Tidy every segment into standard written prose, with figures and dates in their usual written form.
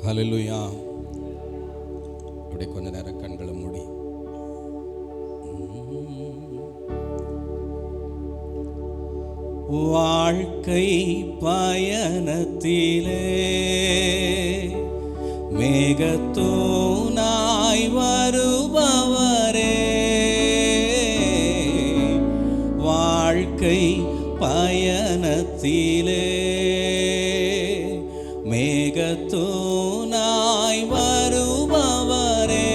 ஹல்லேலூயா. அப்படியே கொஞ்ச நேரம் கண்களை மூடி வாழ்க்கை பயணத்திலே மேகத்தூணாய் வருபவரே, வாழ்க்கை பயணத்திலே மேகத்தூணாய் வருபவரே,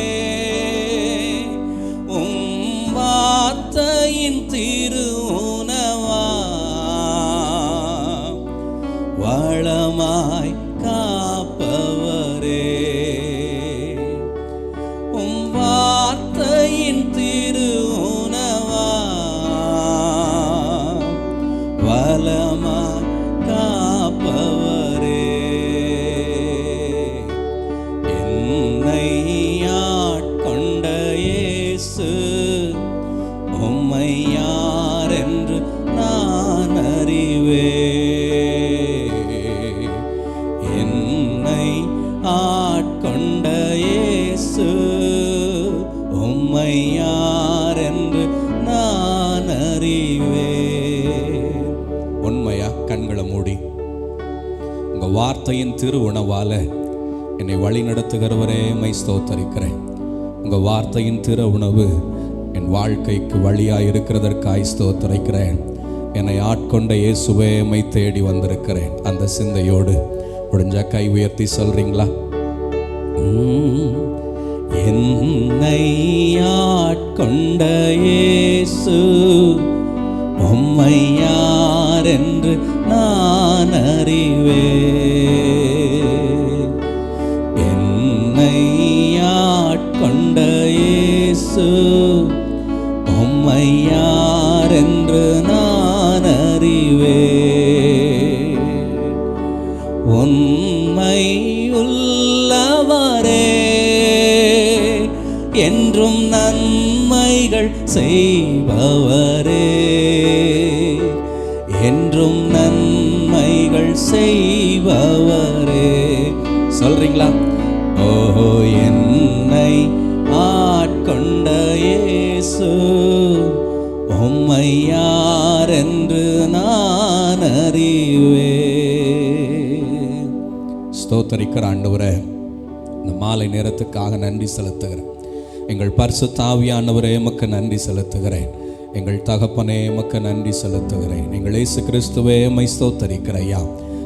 வார்த்தையின் திருவுணவா வளமாய் காப்பவரே, வார்த்தையின் திருவுணவா வளமாய் காப்பவரே, என்னை ஆட்கொண்ட இயேசு உம்மை யாரென்று நான் அறிவேன், என்னை ஆட்கொண்ட இயேசு உம்மை யாரென்று நான் அறிவேன். உண்மையா? கண்களை மூடி உங்க வார்த்தையின் திரு உணவால என்னை வழி நடத்துகிறவரே உம்மை ஸ்தோத்தரிக்கிறேன். உங்க வார்த்தையின் திரு உணவு என் வாழ்க்கைக்கு வழியாக இருக்கிறதற்காய் ஸ்தோத்தரிக்கிறேன். என்னை ஆட்கொண்ட இயேசுவே உம்மை தேடி வந்திருக்கிறேன். அந்த சிந்தையோடு முடிஞ்சா கை உயர்த்தி சொல்றீங்களா? என்னை ஆட்கொண்ட இயேசு உம்மை யாரென்று நான் அறிவேன், என்னை ஆட்கொண்ட இயேசு உம்மை யாரென்று நான் அறிவேன், உண்மை உள்ளவரே என்றும் நன்மைகள் செய்பவரே, என்றும் நன்மைகள் செய்பவரே. சொல்றீங்களா? ஓஹோ, என்னை ஆட்கொண்ட இயேசு உம்மை யாரென்று நான் அறிவேன். ஸ்தோத்தரிக்கிற ஆண்டவரே, இந்த மாலை நேரத்துக்காக நன்றி செலுத்துகிறேன். எங்கள் பரிசுத்த ஆவியானவரே உமக்கு நன்றி செலுத்துகிறேன். எங்கள் தகப்பனே உமக்கு நன்றி செலுத்துகிறேன். எங்கள் இயேசு கிறிஸ்துவே உம்மை ஸ்தோத்தரிக்கிறையா.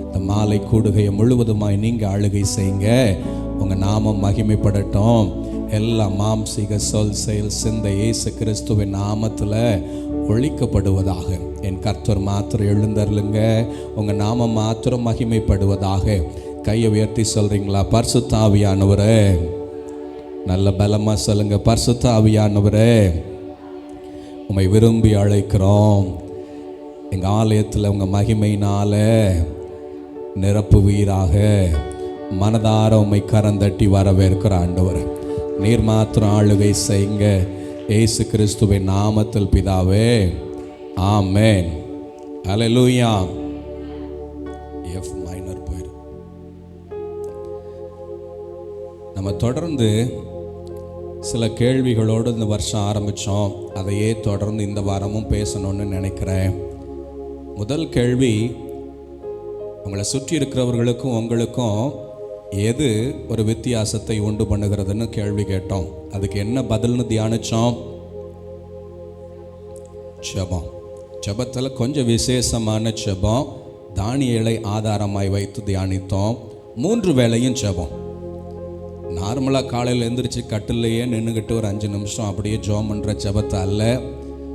இந்த மாலை கூடுகையை முழுவதுமாய் நீங்கள் ஆளுகை செய்யுங்க. உங்கள் நாமம் மகிமைப்படட்டும். எல்லா மாம்சீக சொல் செயல் சிந்தை இயேசு கிறிஸ்துவின் நாமத்தில் ஒழிக்கப்படுவதாக. என் கர்த்தர் மாத்திரம் எழுந்தருளுங்க. உங்கள் நாமம் மாத்திரம் மகிமைப்படுவதாக. கையை உயர்த்தி சொல்கிறீங்களா? பரிசுத்த ஆவியானவரே, நல்ல பலமாக சொல்லுங்க. பரிசுத்த ஆவியானவரே, உம்மை விரும்பி அழைக்கிறோம். எங்கள் ஆலயத்தில் உங்கள் மகிமையினால நிரப்புவீராக. மனதார உம்மை கரந்தட்டி வரவேற்கிற ஆண்டவர், நீர் மாத்திரம் ஆளுகை செய்யுங்க. இயேசு கிறிஸ்துவின் நாமத்தில் பிதாவே, ஆமென். ஹல்லேலூயா. எஃப் மைனர் போயிரு. நம்ம தொடர்ந்து சில கேள்விகளோடு இந்த வருஷம் ஆரம்பித்தோம். அதையே தொடர்ந்து இந்த வாரமும் பேசணும்னு நினைக்கிறேன். முதல் கேள்வி, உங்களை சுற்றி இருக்கிறவர்களுக்கும் உங்களுக்கும் எது ஒரு வித்தியாசத்தை உண்டு பண்ணுகிறதுன்னு கேள்வி கேட்டோம். அதுக்கு என்ன பதில்னு தியானித்தோம்? ஜெபம். ஜெபத்தில் கொஞ்சம் விசேஷமான ஜெபம், தானியேலை ஆதாரமாய் வைத்து தியானித்தோம். 3 வேளையும் ஜெபம். நார்மலாக காலையில் எழுந்திரிச்சு கட்டிலையே நின்றுக்கிட்டு ஒரு 5 நிமிஷம் அப்படியே ஜெபம் பண்ணுற ஜெபத்தை அல்ல,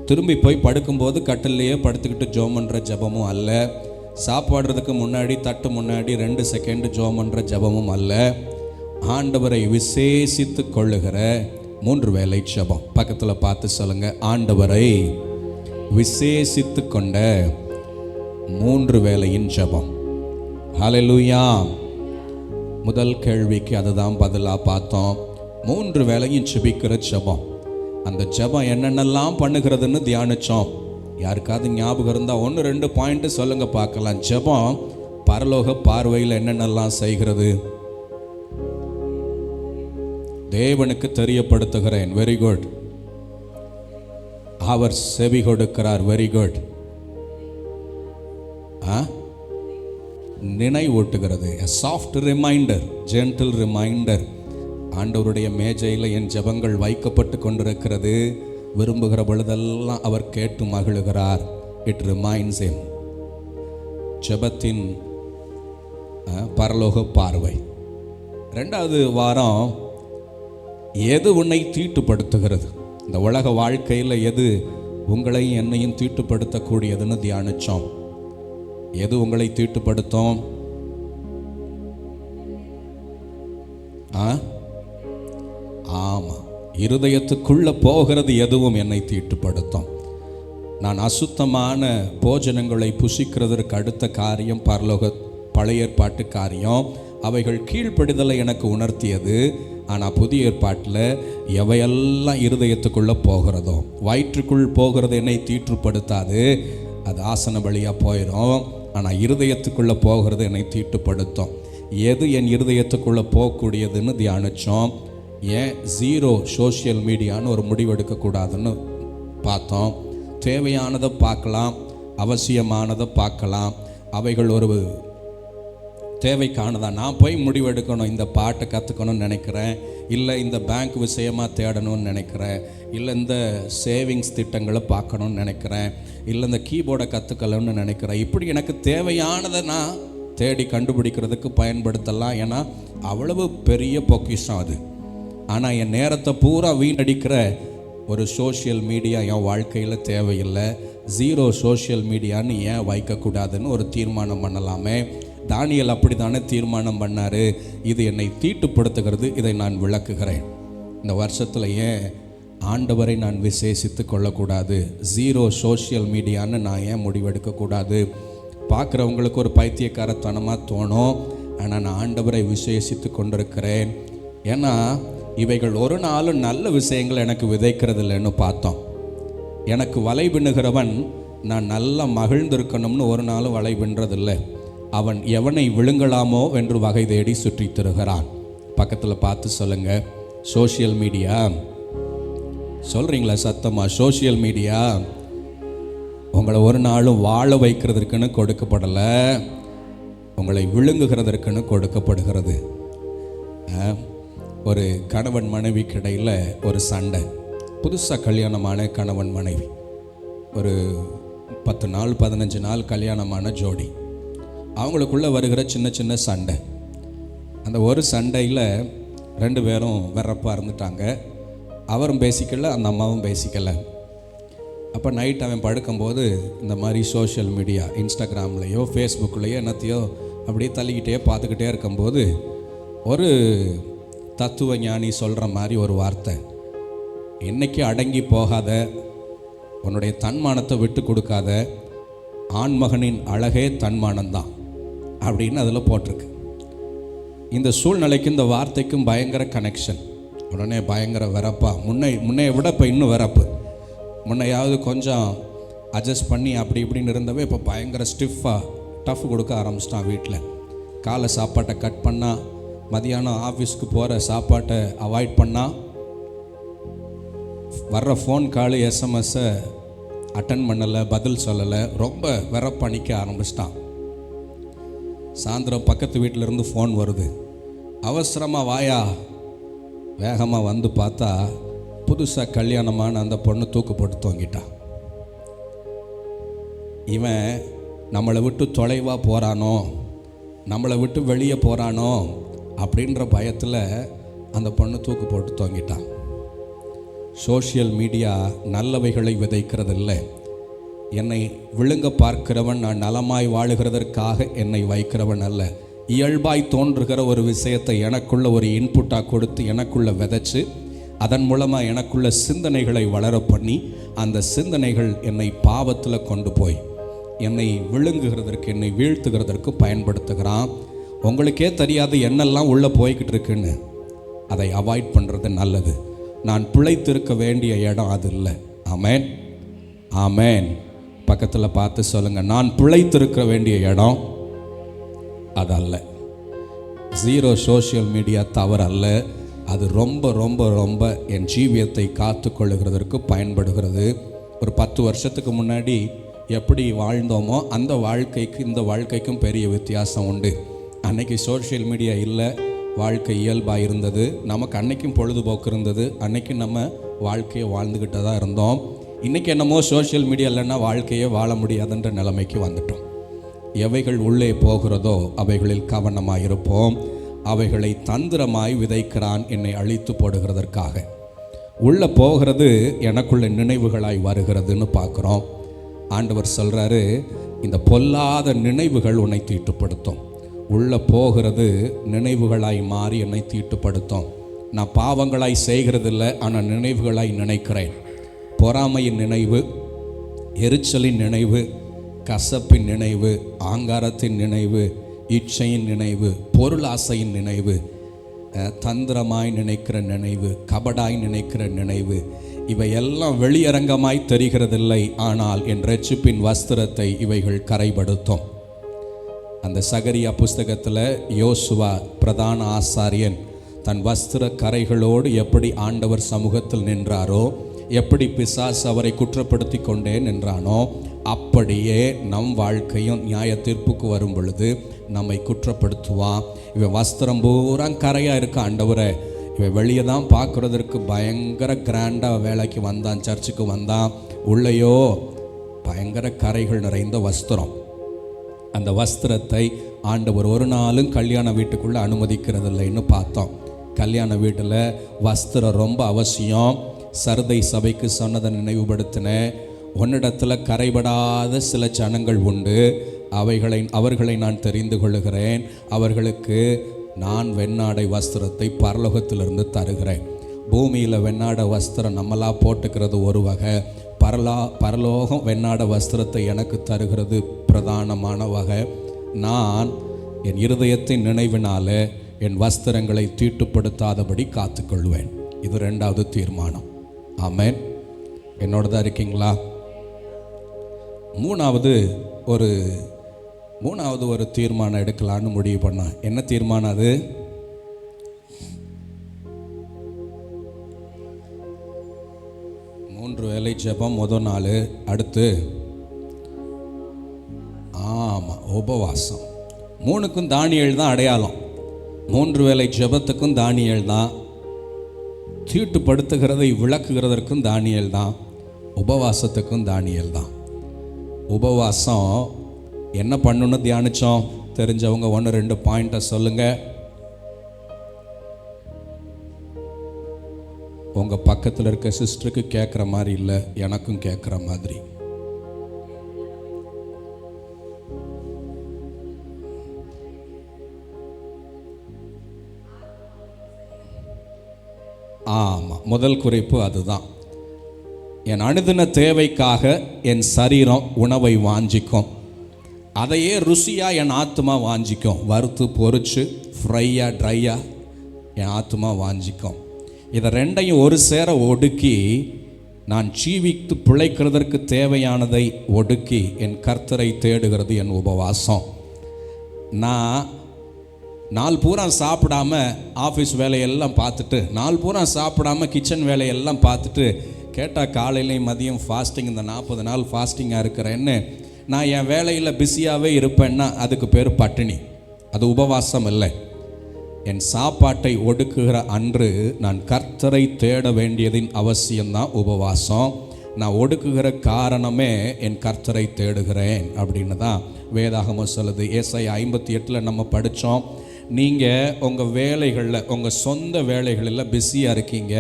திரும்பி போய் படுக்கும்போது கட்டிலையே படுத்துக்கிட்டு ஜெபம் பண்ணுற ஜெபமும் அல்ல, சாப்பாடுறதுக்கு முன்னாடி தட்டு முன்னாடி 2 செகண்ட் ஜெபம் பண்ணுற ஜெபமும் அல்ல. ஆண்டவரை விசேஷித்து கொள்ளுகிற 3 வேளை ஜெபம். பக்கத்தில் பார்த்து சொல்லுங்க, ஆண்டவரை விசேஷித்து கொண்ட 3 வேளையின் ஜெபம். ஹல்லேலூயா. முதல் கேள்விக்கு அதுதான் பதிலாக பார்த்தோம். 3 வேளையும் ஜெபிக்கிற ஜெபம். அந்த ஜெபம் என்னென்னலாம் பண்ணுகிறதுன்னு தியானிச்சோம். யாருக்காவது ஞாபகம் இருந்தால் 1-2 பாயிண்ட் சொல்லுங்க பார்க்கலாம். ஜெபம் பரலோக பார்வையில் என்னென்னலாம் செய்கிறது? தேவனுக்கு தெரியப்படுத்துகிறேன். Very good. அவர் செவி கொடுக்கிறார். Very good. நினைவூட்டுகிறது. Soft reminder, gentle reminder. ஆண்டவருடைய மேஜையில் என் ஜெபங்கள் வைக்கப்பட்டு கொண்டிருக்கிறது. விரும்புகிற பொழுதெல்லாம் அவர் கேட்டு மகிழுகிறார். It reminds him. ஜெபத்தின் பரலோக பார்வை. 2வது வாரம், எது உன்னை தீட்டுப்படுத்துகிறது? இந்த உலக வாழ்க்கையில் எது உங்களையும் என்னையும் தீட்டுப்படுத்தக்கூடியதுன்னு தியானிச்சோம். எது உங்களை தீட்டுப்படுத்தும்? ஆமா, இருதயத்துக்குள்ள போகிறது எதுவும் என்னை தீட்டுப்படுத்தும். நான் அசுத்தமான போஜனங்களை புசிக்கிறதற்கு அடுத்த காரியம் பரலோக பழைய ஏற்பாட்டு காரியம். அவைகள் கீழ்ப்படிதலை எனக்கு உணர்த்தியது. ஆனால் புதிய ஏற்பாட்டில் எவையெல்லாம் இருதயத்துக்குள்ளே போகிறதோ, வயிற்றுக்குள் போகிறது என்னை தீட்டுப்படுத்தாது, அது ஆசன வழியாக போயிடும். ஆனால் இருதயத்துக்குள்ளே போகிறது என்னை தீட்டுப்படுத்தும். எது என் இருதயத்துக்குள்ளே போகக்கூடியதுன்னு தியானித்தோம். ஏன் 0 சோஷியல் மீடியான்னு ஒரு முடிவெடுக்கக்கூடாதுன்னு பார்த்தோம். தேவையானதை பார்க்கலாம், அவசியமானதை பார்க்கலாம். அவைகள் ஒரு தேவைக்கானதா? நான் போய் முடிவெடுக்கணும், இந்த பாட்டை கற்றுக்கணும்னு நினைக்கிறேன், இல்லை இந்த பேங்க் விஷயமாக தேடணும்னு நினைக்கிறேன், இல்லை இந்த சேவிங்ஸ் திட்டங்களை பார்க்கணும்னு நினைக்கிறேன், இல்லை இந்த கீபோர்டை கற்றுக்கணும்னு நினைக்கிறேன். இப்படி எனக்கு தேவையானதை நான் தேடி கண்டுபிடிக்கிறதுக்கு பயன்படுத்தலாம். ஏன்னா அவ்வளவு பெரிய பொக்கிஷம் அது. ஆனால் என் நேரத்தை பூரா வீணடிக்கிற ஒரு சோஷியல் மீடியா என் வாழ்க்கையில் தேவையில்லை. 0 சோஷியல் மீடியான்னு ஏன் வைக்கக்கூடாதுன்னு ஒரு தீர்மானம் பண்ணலாமே. தானியேல் அப்படி தானே தீர்மானம் பண்ணார். இது என்னை தீட்டுப்படுத்துகிறது, இதை நான் விளக்குகிறேன். இந்த வருஷத்தில் ஏன் ஆண்டவரை நான் விசேஷித்து கொள்ளக்கூடாது? 0 சோஷியல் மீடியான்னு நான் ஏன் முடிவெடுக்கக்கூடாது? பார்க்குறவங்களுக்கு ஒரு பைத்தியக்காரத்தனமாக தோணும். ஆனால் நான் ஆண்டவரை விசேஷித்து கொண்டிருக்கிறேன். ஏன்னா இவைகள் ஒரு நாளும் நல்ல விஷயங்கள் எனக்கு விதைக்கிறது இல்லைன்னு பார்த்தோம். எனக்கு வலை பின்னுகிறவன் நான் நல்லா மகிழ்ந்திருக்கணும்னு ஒரு நாளும் வலை பின்றதில்லை. அவன் எவனை விழுங்கலாமோ என்று வகை தேடி சுற்றி தருகிறான். பக்கத்தில் பார்த்து சொல்லுங்க, சோஷியல் மீடியா. சொல்கிறீங்களா சத்தமாக? சோஷியல் மீடியா உங்களை ஒரு நாளும் வாழ வைக்கிறதுக்குன்னு கொடுக்கப்படலை, உங்களை விழுங்குகிறதற்குன்னு கொடுக்கப்படுகிறது. ஒரு கணவன் மனைவிக்கு இடையில் ஒரு சண்டை. புதுசாக கல்யாணமான கணவன் மனைவி, ஒரு 10 நாள் 15 நாள் கல்யாணமான ஜோடி. அவங்களுக்குள்ளே வருகிற சின்ன சின்ன சண்டை. அந்த ஒரு சண்டையில் 2 பேரும் வெறப்பாக இருந்துட்டாங்க. அவரும் பேசிக்கல, அந்த அம்மாவும் பேசிக்கல. அப்போ நைட் அவன் படுக்கும்போது இந்த மாதிரி சோஷியல் மீடியா, இன்ஸ்டாகிராம்லேயோ ஃபேஸ்புக்லேயோ என்னத்தையோ அப்படியே தள்ளிக்கிட்டே பார்த்துக்கிட்டே இருக்கும்போது ஒரு தத்துவ ஞானி சொல்கிற மாதிரி ஒரு வார்த்தை, என்னைக்கு அடங்கி போகாத, உன்னுடைய தன்மானத்தை விட்டு கொடுக்காத, ஆண்மகனின் அழகே தன்மானம்தான் அப்படின்னு அதில் போட்டிருக்கு. இந்த சூழ்நிலைக்கு இந்த வார்த்தைக்கும் பயங்கர கனெக்ஷன். உடனே பயங்கர வெறப்பா, முன்னைய விட இப்போ இன்னும் வெறப்பு. முன்னையாவது கொஞ்சம் அட்ஜஸ்ட் பண்ணி அப்படி இப்படின்னு இருந்தவே இப்போ பயங்கர ஸ்டிஃபாக டஃப் கொடுக்க ஆரம்பிச்சிட்டான். வீட்டில் காலை சாப்பாட்டை கட் பண்ணால், மதியானம் ஆஃபீஸ்க்கு போகிற சாப்பாட்டை அவாய்ட் பண்ணால், வர்ற ஃபோன் கால் எஸ்எம்எஸ்ஸை அட்டன் பண்ணலை, பதில் சொல்லலை, ரொம்ப வெறப்பணிக்க ஆரம்பிச்சிட்டான். சாயந்தரம் பக்கத்து வீட்டிலேருந்து ஃபோன் வருது, அவசரமாக வாயா. வேகமாக வந்து பார்த்தா புதுசாக கல்யாணமான அந்த பொண்ணு தூக்கு போட்டு தொங்கிட்டான். இவன் நம்மளை விட்டு தொலைவாக போகிறானோ, நம்மளை விட்டு வெளியே போகிறானோ அப்படின்ற பயத்தில் அந்த பொண்ணு தூக்கு போட்டு தொங்கிட்டான். சோஷியல் மீடியா நல்லவைகளை விதைக்கிறதில்லை. என்னை விழுங்க பார்க்கிறவன் நான் நலமாய் வாழுகிறதற்காக என்னை வைக்கிறவன் அல்ல. இயல்பாய் தோன்றுகிற ஒரு விஷயத்தை எனக்குள்ள ஒரு இன்புட்டாக கொடுத்து எனக்குள்ள விதைச்சு அதன் மூலமாக எனக்குள்ள சிந்தனைகளை வளர பண்ணி அந்த சிந்தனைகள் என்னை பாவத்தில் கொண்டு போய் என்னை விழுங்குகிறதற்கு, என்னை வீழ்த்துகிறதற்கு பயன்படுத்துகிறான். உங்களுக்கே தெரியாது என்னெல்லாம் உள்ளே போய்கிட்டு இருக்குன்னு. அதை அவாய்ட் பண்ணுறது நல்லது. நான் பிழைத்திருக்க வேண்டிய இடம் அது இல்லை. ஆமேன், ஆமேன். பக்கத்தில் பார்த்து சொல்லுங்கள், நான் பிழைத்திருக்க வேண்டிய இடம் அது அல்ல. 0 சோஷியல் மீடியா தவறு அல்ல. அது ரொம்ப ரொம்ப ரொம்ப என் ஜீவியத்தை காத்து கொள்ளுகிறதற்கு பயன்படுகிறது. ஒரு 10 வருஷத்துக்கு முன்னாடி எப்படி வாழ்ந்தோமோ அந்த வாழ்க்கைக்கு இந்த வாழ்க்கைக்கும் பெரிய வித்தியாசம் உண்டு. அன்னைக்கு சோஷியல் மீடியா இல்லை, வாழ்க்கை இயல்பாக இருந்தது, நமக்கு அன்னைக்கும் பொழுதுபோக்கு இருந்தது, அன்னைக்கும் நம்ம வாழ்க்கையை வாழ்ந்துக்கிட்டு தான் இருந்தோம். இன்றைக்கி என்னமோ சோஷியல் மீடியா இல்லைன்னா வாழ்க்கையே வாழ முடியாதுன்ற நிலைமைக்கு வந்துட்டோம். எவைகள் உள்ளே போகிறதோ அவைகளில் கவனமாக இருப்போம். அவைகளை தந்திரமாய் விதைக்கிறான் என்னை அழித்து போடுகிறதற்காக. உள்ளே போகிறது எனக்குள்ள நினைவுகளாய் வருகிறதுன்னு பார்க்குறோம். ஆண்டவர் சொல்கிறாரு, இந்த பொல்லாத நினைவுகள் உன்னை தீட்டுப்படுத்தும். உள்ளே போகிறது நினைவுகளாய் மாறி என்னை தீட்டுப்படுத்தும். நான் பாவங்களாய் செய்கிறதில்லை, ஆனால் நினைவுகளாய் நினைக்கிறேன். பொறாமையின் நினைவு, எரிச்சலின் நினைவு, கசப்பின் நினைவு, ஆங்காரத்தின் நினைவு, இச்சையின் நினைவு, பொருளாசையின் நினைவு, தந்திரமாய் நினைக்கிற நினைவு, கபடாய் நினைக்கிற நினைவு, இவையெல்லாம் வெளியரங்கமாய் தெரிகிறதில்லை, ஆனால் என் இரட்சிப்பின் வஸ்திரத்தை இவைகள் கரைபடுத்தும். அந்த சகரியா புஸ்தகத்தில் யோசுவா பிரதான ஆசாரியன் தன் வஸ்திர கரைகளோடு எப்படி ஆண்டவர் சமூகத்தில் நின்றாரோ, எப்படி பிசாசு அவரை குற்றப்படுத்தி கொண்டே நின்றானோ, அப்படியே நம் வாழ்க்கையும் நியாய தீர்ப்புக்கு வரும் பொழுது நம்மை குற்றப்படுத்துவான். இவன் வஸ்திரம் பூரா கரையாக இருக்க, ஆண்டவரை இவன் வெளியே தான் பார்க்குறதற்கு பயங்கர கிராண்டாக வேலைக்கு வந்தான், சர்ச்சுக்கு வந்தான், உள்ளேயோ பயங்கர கரைகள் நிறைந்த வஸ்திரம். அந்த வஸ்திரத்தை ஆண்டவர் ஒரு நாளும் கல்யாண வீட்டுக்குள்ளே அனுமதிக்கிறதில்லைன்னு பார்த்தோம். கல்யாண வீட்டில் வஸ்திரம் ரொம்ப அவசியம். சர்தை சபைக்கு சொன்னதை நினைவுபடுத்தினேன். உன்னிடத்தில் கரைபடாத சில ஜனங்கள் உண்டு, அவர்களை நான் தெரிந்து கொள்ளுகிறேன். அவர்களுக்கு நான் வெண்ணாடை வஸ்திரத்தை பரலோகத்திலிருந்து தருகிறேன். பூமியில் வெண்ணாடை வஸ்திரம் நம்மளாக போட்டுக்கிறது ஒரு வகை, பரலோகம் வெண்ணாட வஸ்திரத்தை எனக்கு தருகிறது பிரதானமான வகை. நான் என் இருதயத்தின் நினைவினால என் வஸ்திரங்களை தீட்டுப்படுத்தாதபடி காத்துக்கொள்வேன். இது 2வது தீர்மானம். ஆமென். என்னோட தான் இருக்கீங்களா? மூணாவது ஒரு தீர்மானம் எடுக்கலான்னு முடிவு பண்ணேன். என்ன தீர்மானம் அது? மூன்று வேளை ஜெபம் முதல் நாள். அடுத்து உபவாசம். 3க்கும் தானியேல் தான் அடையாளம். 3 வேளை ஜெபத்துக்கும் தானியேல் தான், தீட்டுப்படுத்துகிறதை விளக்குகிறதற்கும் தானியேல் தான், உபவாசத்துக்கும் தானியேல் தான். உபவாசம் என்ன பண்ணணும்னு தியானித்தோம். தெரிஞ்சவங்க 1-2 பாயிண்ட்டை சொல்லுங்கள். உங்கள் பக்கத்தில் இருக்க சிஸ்டருக்கு கேட்குற மாதிரி இல்லை, எனக்கும் கேட்குற மாதிரி. ஆமாம், முதல் குறிப்பு அதுதான். என் அனுதின தேவைக்காக என் சரீரம் உணவை வாஞ்சிக்கும். அதையே ருசியாக என் ஆத்மா வாஞ்சிக்கும். வறுத்து பொரிச்சு ஃப்ரையாக ட்ரையாக என் ஆத்மா வாஞ்சிக்கும். இதை 2ஐயும் ஒரு சேர ஒடுக்கி நான் ஜீவித்து பிழைக்கிறதற்கு தேவையானதை ஒடுக்கி என் கர்த்தரை தேடுகிறது என் உபவாசம். நான் நாள் பூரா சாப்பிடாம ஆஃபீஸ் வேலையெல்லாம் பார்த்துட்டு, நாள் பூரா சாப்பிடாம கிச்சன் வேலையெல்லாம் பார்த்துட்டு, கேட்டால் காலையிலையும் மதியம் ஃபாஸ்டிங், இந்த 40 நாள் ஃபாஸ்டிங்காக இருக்கிறேன்னு நான் என் வேலையில் பிஸியாகவே இருப்பேன்னா அதுக்கு பேர் பட்டினி. அது உபவாசம் இல்லை. என் சாப்பாட்டை ஒடுக்குகிற அன்று நான் கர்த்தரை தேட வேண்டியதின் அவசியம்தான் உபவாசம். நான் ஒடுக்குகிற காரணமே என் கர்த்தரை தேடுகிறேன் அப்படின்னு தான் வேதாகமம் சொல்லுது. ஏசாயா 58 நம்ம படித்தோம். நீங்கள் உங்கள் வேலைகளில், உங்கள் சொந்த வேலைகளில் பிஸியாக இருக்கீங்க.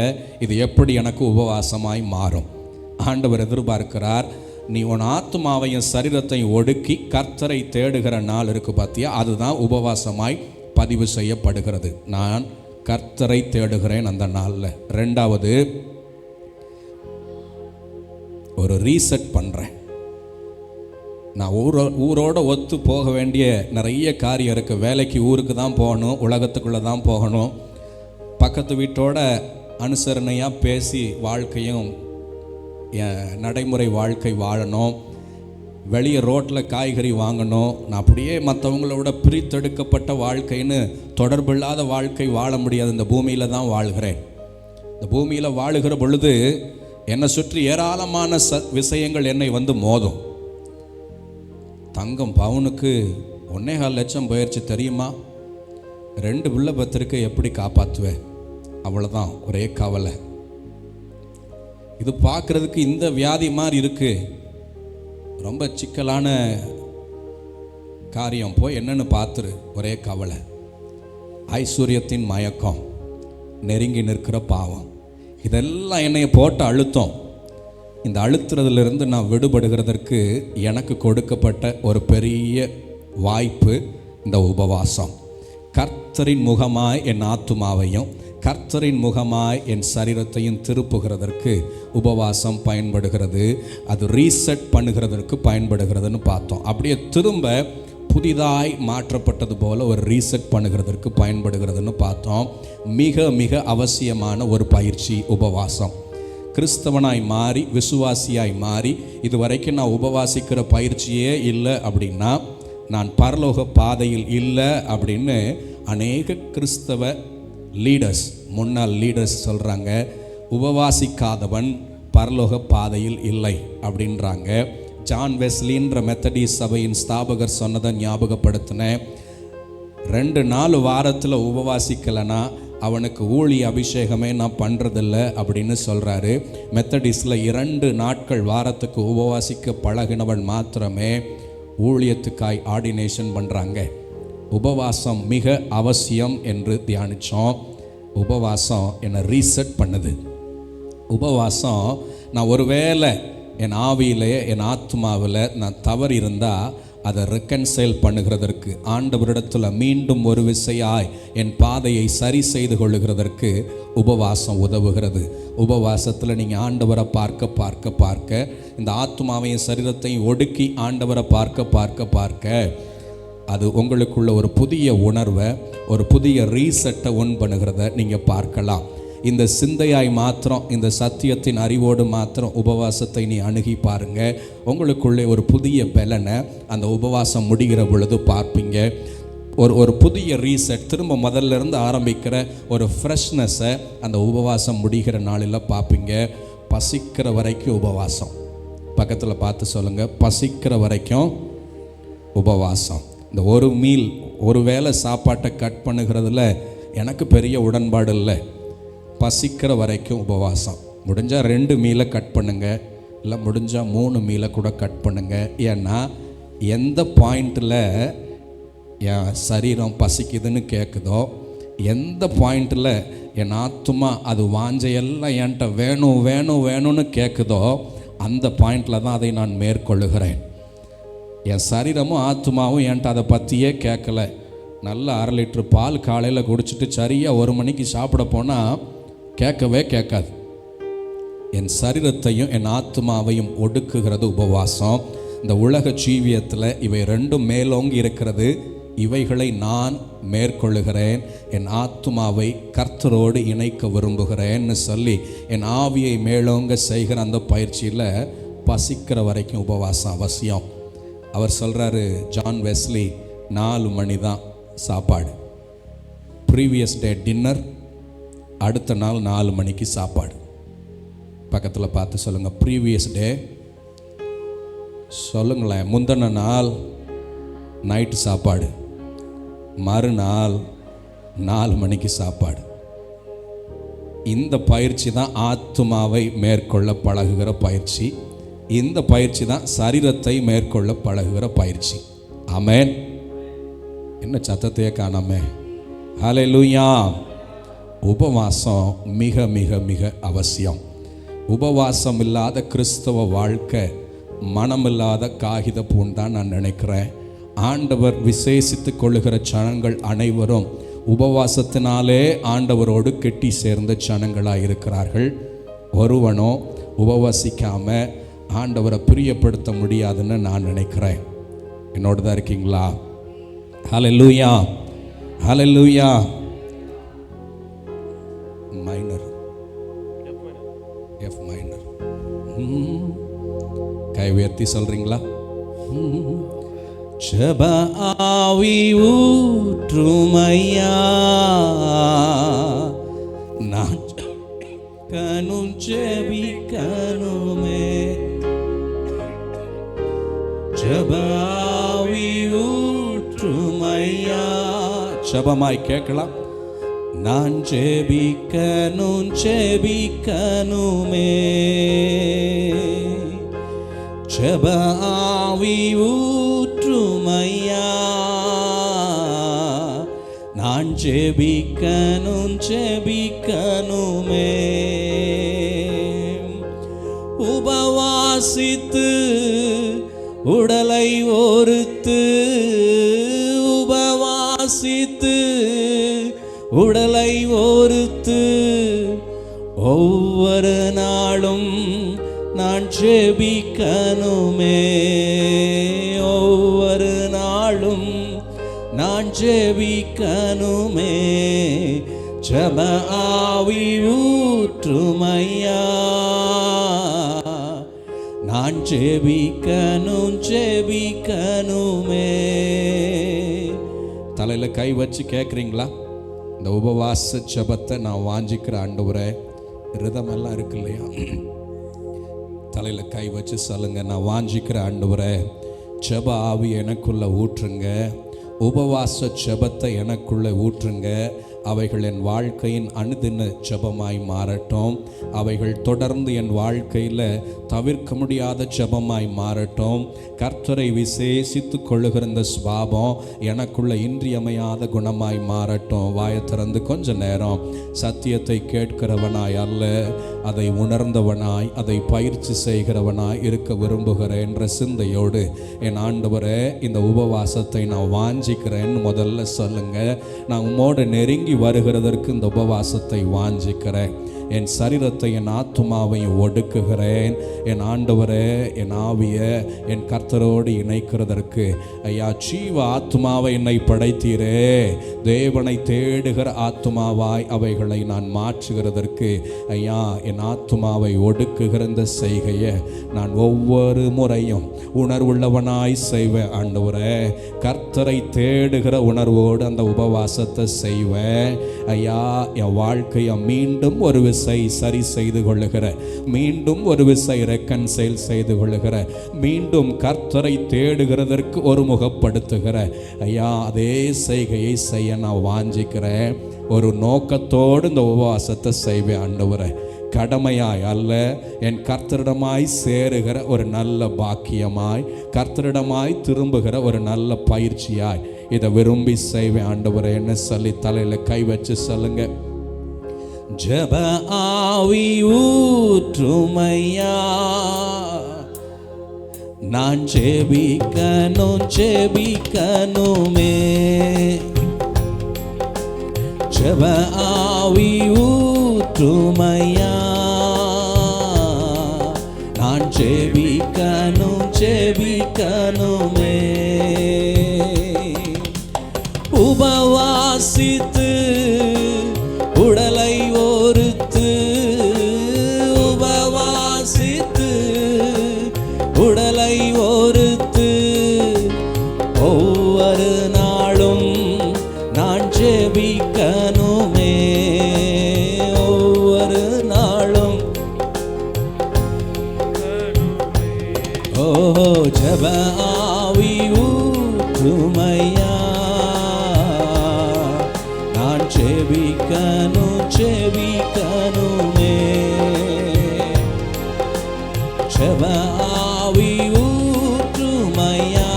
இது எப்படி எனக்கு உபவாசமாய் மாறும்? ஆண்டவர் எதிர்பார்க்கிறார், நீ உன் ஆத்மாவையும் சரீரத்தையும் ஒடுக்கி கர்த்தரை தேடுகிற நாள் இருக்குது பார்த்தியா, அதுதான் உபவாசமாய் பதிவு செய்யப்படுகிறது. நான் கர்த்தரை தேடுகிறேன் அந்த நாளில். 2வது, ஒரு ரீசெட் பண்ணுறேன். நான் ஊரோடு ஒத்து போக வேண்டிய நிறைய காரியம் இருக்குது. வேலைக்கு ஊருக்கு தான் போகணும், உலகத்துக்குள்ளே தான் போகணும், பக்கத்து வீட்டோட அனுசரணையாக பேசி வாழ்க்கையும் நடைமுறை வாழ்க்கை வாழணும். வெளியே ரோட்டில் காய்கறி வாங்கணும், நான் அப்படியே மற்றவங்களோட பிரித்தெடுக்கப்பட்ட வாழ்க்கைன்னு தொடர்பில்லாத வாழ்க்கை வாழ முடியாது. இந்த பூமியில் தான் வாழ்கிறேன். இந்த பூமியில் வாழுகிற பொழுது என்னை சுற்றி ஏராளமான விஷயங்கள் என்னை வந்து மோதும். தங்கம் பவுனுக்கு 1.25 லட்சம் போயிடுச்சு தெரியுமா? 2 பிள்ளை பத்திரிக்கை எப்படி காப்பாற்றுவேன்? அவ்வளோதான், ஒரே கவலை. இது பார்க்குறதுக்கு இந்த வியாதி மாதிரி இருக்கு, ரொம்ப சிக்கலான காரியம். போய் என்னன்னு பார்த்துரு, ஒரே கவலை. ஐஸ்வர்யத்தின் மயக்கம், நெருங்கி நிற்கிற பாவம், இதெல்லாம் என்னைய போட்ட அழுத்தம். இந்த அழுத்துறதுலேருந்து நான் விடுபடுகிறதற்கு எனக்கு கொடுக்கப்பட்ட ஒரு பெரிய வாய்ப்பு இந்த உபவாசம். கர்த்தரின் முகமாய் என் ஆத்துமாவையும் கர்த்தரின் முகமாய் என் சரீரத்தையும் திருப்புகிறதற்கு உபவாசம் பயன்படுகிறது. அது ரீசெட் பண்ணுகிறதற்கு பயன்படுகிறதுன்னு பார்த்தோம். அப்படியே திரும்ப புதிதாய் மாற்றப்பட்டது போல ஒரு ரீசெட் பண்ணுகிறதற்கு பயன்படுகிறதுன்னு பார்த்தோம். மிக மிக அவசியமான ஒரு பயிற்சி உபவாசம். கிறிஸ்தவனாய் மாறி விசுவாசியாய் மாறி இது வரைக்கும் நான் உபவாசிக்கிற பயிற்சியே இல்லை அப்படின்னா நான் பரலோக பாதையில் இல்லை அப்படின்னு அநேக கிறிஸ்தவ லீடர்ஸ், முன்னாள் லீடர்ஸ் சொல்கிறாங்க. உபவாசிக்காதவன் பரலோக பாதையில் இல்லை அப்படின்றாங்க. ஜான் வெஸ்லின்ற மெத்தடிஸ்ட் சபையின் ஸ்தாபகர் சொன்னதை ஞாபகப்படுத்தினேன். 2 நாள் வாரத்தில் உபவாசிக்கலைன்னா அவனுக்கு ஊழிய அபிஷேகமே நான் பண்ணுறதில்ல அப்படின்னு சொல்கிறாரு. மெத்தடிஸ்டில் 2 நாட்கள் வாரத்துக்கு உபவாசிக்க பழகினவன் மாத்திரமே ஊழியத்துக்காய் ஆர்டினேஷன் பண்ணுறாங்க. உபவாசம் மிக அவசியம் என்று தியானித்தோம். உபவாசம் என்னை ரீசெட் பண்ணுது. உபவாசம் நான் ஒருவேளை என் ஆவியில் என் ஆத்மாவில் நான் தவறு இருந்தால் அதை ரெக்கன்சைல் பண்ணுகிறதற்கு, ஆண்டவரிடத்தில் மீண்டும் ஒரு விசையாய் என் பாதையை சரி செய்து கொள்ளுகிறதற்கு உபவாசம் உதவுகிறது. உபவாசத்தில் நீங்கள் ஆண்டவரை பார்க்க பார்க்க பார்க்க இந்த ஆத்மாவையும் சரீரத்தையும் ஒடுக்கி ஆண்டவரை பார்க்க பார்க்க பார்க்க அது உங்களுக்குள்ள ஒரு புதிய உணர்வை, ஒரு புதிய ரீசெட்டை பண்ணுகிறத நீங்கள் பார்க்கலாம். இந்த சிந்தையாய் மாத்திரம், இந்த சத்தியத்தின் அறிவோடு மாத்திரம் உபவாசத்தை நீ அணுகி பாருங்க. உங்களுக்குள்ளே ஒரு புதிய பலனை அந்த உபவாசம் முடிகிற பொழுது பார்ப்பீங்க. ஒரு புதிய ரீசெட், திரும்ப முதல்ல இருந்து ஆரம்பிக்கிற ஒரு ஃப்ரெஷ்னஸை அந்த உபவாசம் முடிகிற நாளில் பார்ப்பீங்க. பசிக்கிற வரைக்கும் உபவாசம். பக்கத்தில் பார்த்து சொல்லுங்கள், பசிக்கிற வரைக்கும் உபவாசம். இந்த ஒரு வேளை சாப்பாட்டை கட் பண்ணுகிறதுல எனக்கு பெரிய உடன்பாடு இல்லை. பசிக்கிற வரைக்கும் உபவாசம். முடிஞ்சால் 2 மீலை கட் பண்ணுங்க, இல்லை முடிஞ்சால் 3 மீலை கூட கட் பண்ணுங்க. ஏன்னா எந்த பாயிண்டில் என் சரீரம் பசிக்குதுன்னு கேட்குதோ, எந்த பாயிண்டில் என் ஆத்துமா அது வாஞ்சையெல்லாம் என்கிட்ட வேணும் வேணும் வேணும்னு கேட்குதோ அந்த பாயிண்டில் தான் அதை நான் மேற்கொள்ளுகிறேன். என் சரீரமும் ஆத்துமாவும் என்கிட்ட அதை பற்றியே கேட்கல. நல்ல 1/2 லிட்டர் பால் காலையில் குடிச்சிட்டு சரியாக 1 மணிக்கு சாப்பிட போனால் கேட்கவே கேட்காது. என் சரீரத்தையும் என் ஆத்மாவையும் ஒடுக்குகிறது உபவாசம். இந்த உலக ஜீவியத்தில் இவை 2 மேலோங்கி இருக்கிறது. இவைகளை நான் மேற்கொள்ளுகிறேன். என் ஆத்மாவை கர்த்தரோடு இணைக்க விரும்புகிறேன்னு சொல்லி என் ஆவியை மேலோங்க செய்கிற அந்த பயிற்சியில் பசிக்கிற வரைக்கும் உபவாசம் அவசியம். அவர் சொல்கிறாரு, ஜான் வெஸ்லி, 4 மணி தான் சாப்பாடு. ப்ரீவியஸ் டே டின்னர், அடுத்த நாள் 4 மணிக்கு சாப்பாடு. பக்கத்தில் பார்த்து சொல்லுங்கள், ப்ரீவியஸ் டே. சொல்லுங்களேன், முந்தின நாள் நைட்டு சாப்பாடு, மறுநாள் 4 மணிக்கு சாப்பாடு. இந்த பயிற்சி தான் ஆத்துமாவை மேற்கொள்ள பழகுகிற பயிற்சி. இந்த பயிற்சி தான் சரீரத்தை மேற்கொள்ள பழகுகிற பயிற்சி. ஆமென். என்ன சத்தத்தையே காணாமே. ஹல்லேலூயா. உபவாசம் மிக மிக மிக அவசியம். உபவாசம் இல்லாத கிறிஸ்தவ வாழ்க்கை மனமில்லாத காகித பூன் தான் நான் நினைக்கிறேன். ஆண்டவர் விசேஷித்து கொள்ளுகிற ஜனங்கள் அனைவரும் உபவாசத்தினாலே ஆண்டவரோடு கெட்டி சேர்ந்த ஜனங்களாக இருக்கிறார்கள். ஒருவனோ உபவாசிக்காம ஆண்டவரை பிரியப்படுத்த முடியாதுன்னு நான் நினைக்கிறேன். என்னோட தான் இருக்கீங்களா? Hallelujah, hallelujah. Minor, F minor. கை உயர்த்தி சொல்றீங்களா? ஜெப ஆவி ஊற்றுமையா, நான் கணும் ஜெபிக்கணுமே. ஜெப ஆவி ஊற்றுமையா, ஜெபமாய் கேட்கலாம். நான் ஜெபிக்கணும் ஜெபிக்கணுமே. ஜெப ஆவி ஊற்றுமையா, நான் ஜெபிக்கணும் ஜெபிக்கணுமே. உபவாசித்து உடலை ஒருத்து, உபவாசித்து உடலை ஒருத்து, ஒவ்வொரு நாளும் நான் ஜெபிக்கணுமே. ஒவ்வொரு நாளும் நான் ஜெபிக்கணுமே. ஜெப ஆவி ஊற்றுமையா, நான் ஜெபிக்கணும் ஜெபிக்கணுமே. தலையில கை வச்சு கேட்குறீங்களா? இந்த உபவாச ஜெபத்தை நான் வாஞ்சிக்கிற ஆண்டவரே. ரிதமெல்லாம் இருக்கு இல்லையா? தலையில கை வச்சு சொல்லுங்க, நான் வாஞ்சிக்கிற ஆண்டவரே, ஜெப ஆவி எனக்குள்ள ஊற்றுங்க, உபவாச ஜெபத்தை எனக்குள்ள ஊற்றுங்க. அவைகள் என் வாழ்க்கையின் அனுதின ஜெபமாய் மாறட்டும். அவைகள் தொடர்ந்து என் வாழ்க்கையில் தவிர்க்க முடியாத ஜெபமாய் மாறட்டும். கர்த்தரை விசேஷித்து கொள்ளுகிற இந்த சுபாவம் எனக்குள்ள இன்றியமையாத குணமாய் மாறட்டும். வாயை திறந்து கொஞ்ச நேரம் சத்தியத்தை கேட்கிறவனாய் அல்ல, அதை உணர்ந்தவனாய், அதை பயிற்சி செய்கிறவனாய் இருக்க விரும்புகிறேன் என்ற சிந்தையோடு என் ஆண்டவரே, இந்த உபவாசத்தை நான் வாஞ்சிக்கிறேன் முதல்ல சொல்லுங்க. நான் உம்மோடு நெருங்கி வருகிறதற்கு இந்த உபவாசத்தை வாஞ்சிக்கிறேன். என் சரீரத்தை என் ஆத்துமாவையும் ஒடுக்குகிறேன். என் ஆண்டவரே, என் ஆவியை என் கர்த்தரோடு இணைக்கிறதற்கு ஐயா, ஜீவ ஆத்துமாவை என்னை படைத்தீரே. தேவனை தேடுகிற ஆத்துமாவாய் அவைகளை நான் மாற்றுகிறதற்கு ஐயா, என் ஆத்துமாவை ஒடுக்குகிற இந்த செய்கையை நான் ஒவ்வொரு முறையும் உணர்வுள்ளவனாய் செய்வேன். ஆண்டவரே, கர்த்தரை தேடுகிற உணர்வோடு அந்த உபவாசத்தை செய்வேன். ஐயா, என் வாழ்க்கையை மீண்டும் ஒரு விசை சரி செய்து கொள்ளுகிற, மீண்டும் ஒரு விசை ரெக்கன்சைல் செய்து கொள்ளுகிற, மீண்டும் கர்த்தரை தேடுகிறதற்கு ஒரு முகப்படுத்துகிற ஐயா, அதே செய்கையை செய்ய நான் வாஞ்சிக்கிறேன். ஒரு நோக்கத்தோடு இந்த உபவாசத்தை செய்வேன் ஆண்டவரே. கடமையாய் அல்ல, என் கர்த்தரிடமாய் சேருகிற ஒரு நல்ல பாக்கியமாய், கர்த்தரிடமாய் திரும்புகிற ஒரு நல்ல பயிற்சியாய் இதை விரும்பி செய்வேன் ஆண்டவரே என்ன சொல்லி தலையில கை வச்சு சொல்லுங்க. ஜெப ஆவி ஊற்றுமையா, நான் ஜெபிக்கணும் ஜெபிக்கணுமே. ஜெப ஆவி ஊற்றுமையா, நான் ஜெபிக்கணும் ஜெபிக்கணுமே. உபவாசித்து உடலை ஒருத்து, உபவாசித்து உடலை ஒருத்து, ஒவ்வொரு நாளும் நான் ஜெபிக்கணுமே. ஒவ்வொரு நாளும் ஓ ஜெப ஆவி ஊற்றுமையா, நான் ஜெபிக்கணும் ஜெபிக்கணுமே. ஜெப ஆவி ஊற்றுமையா,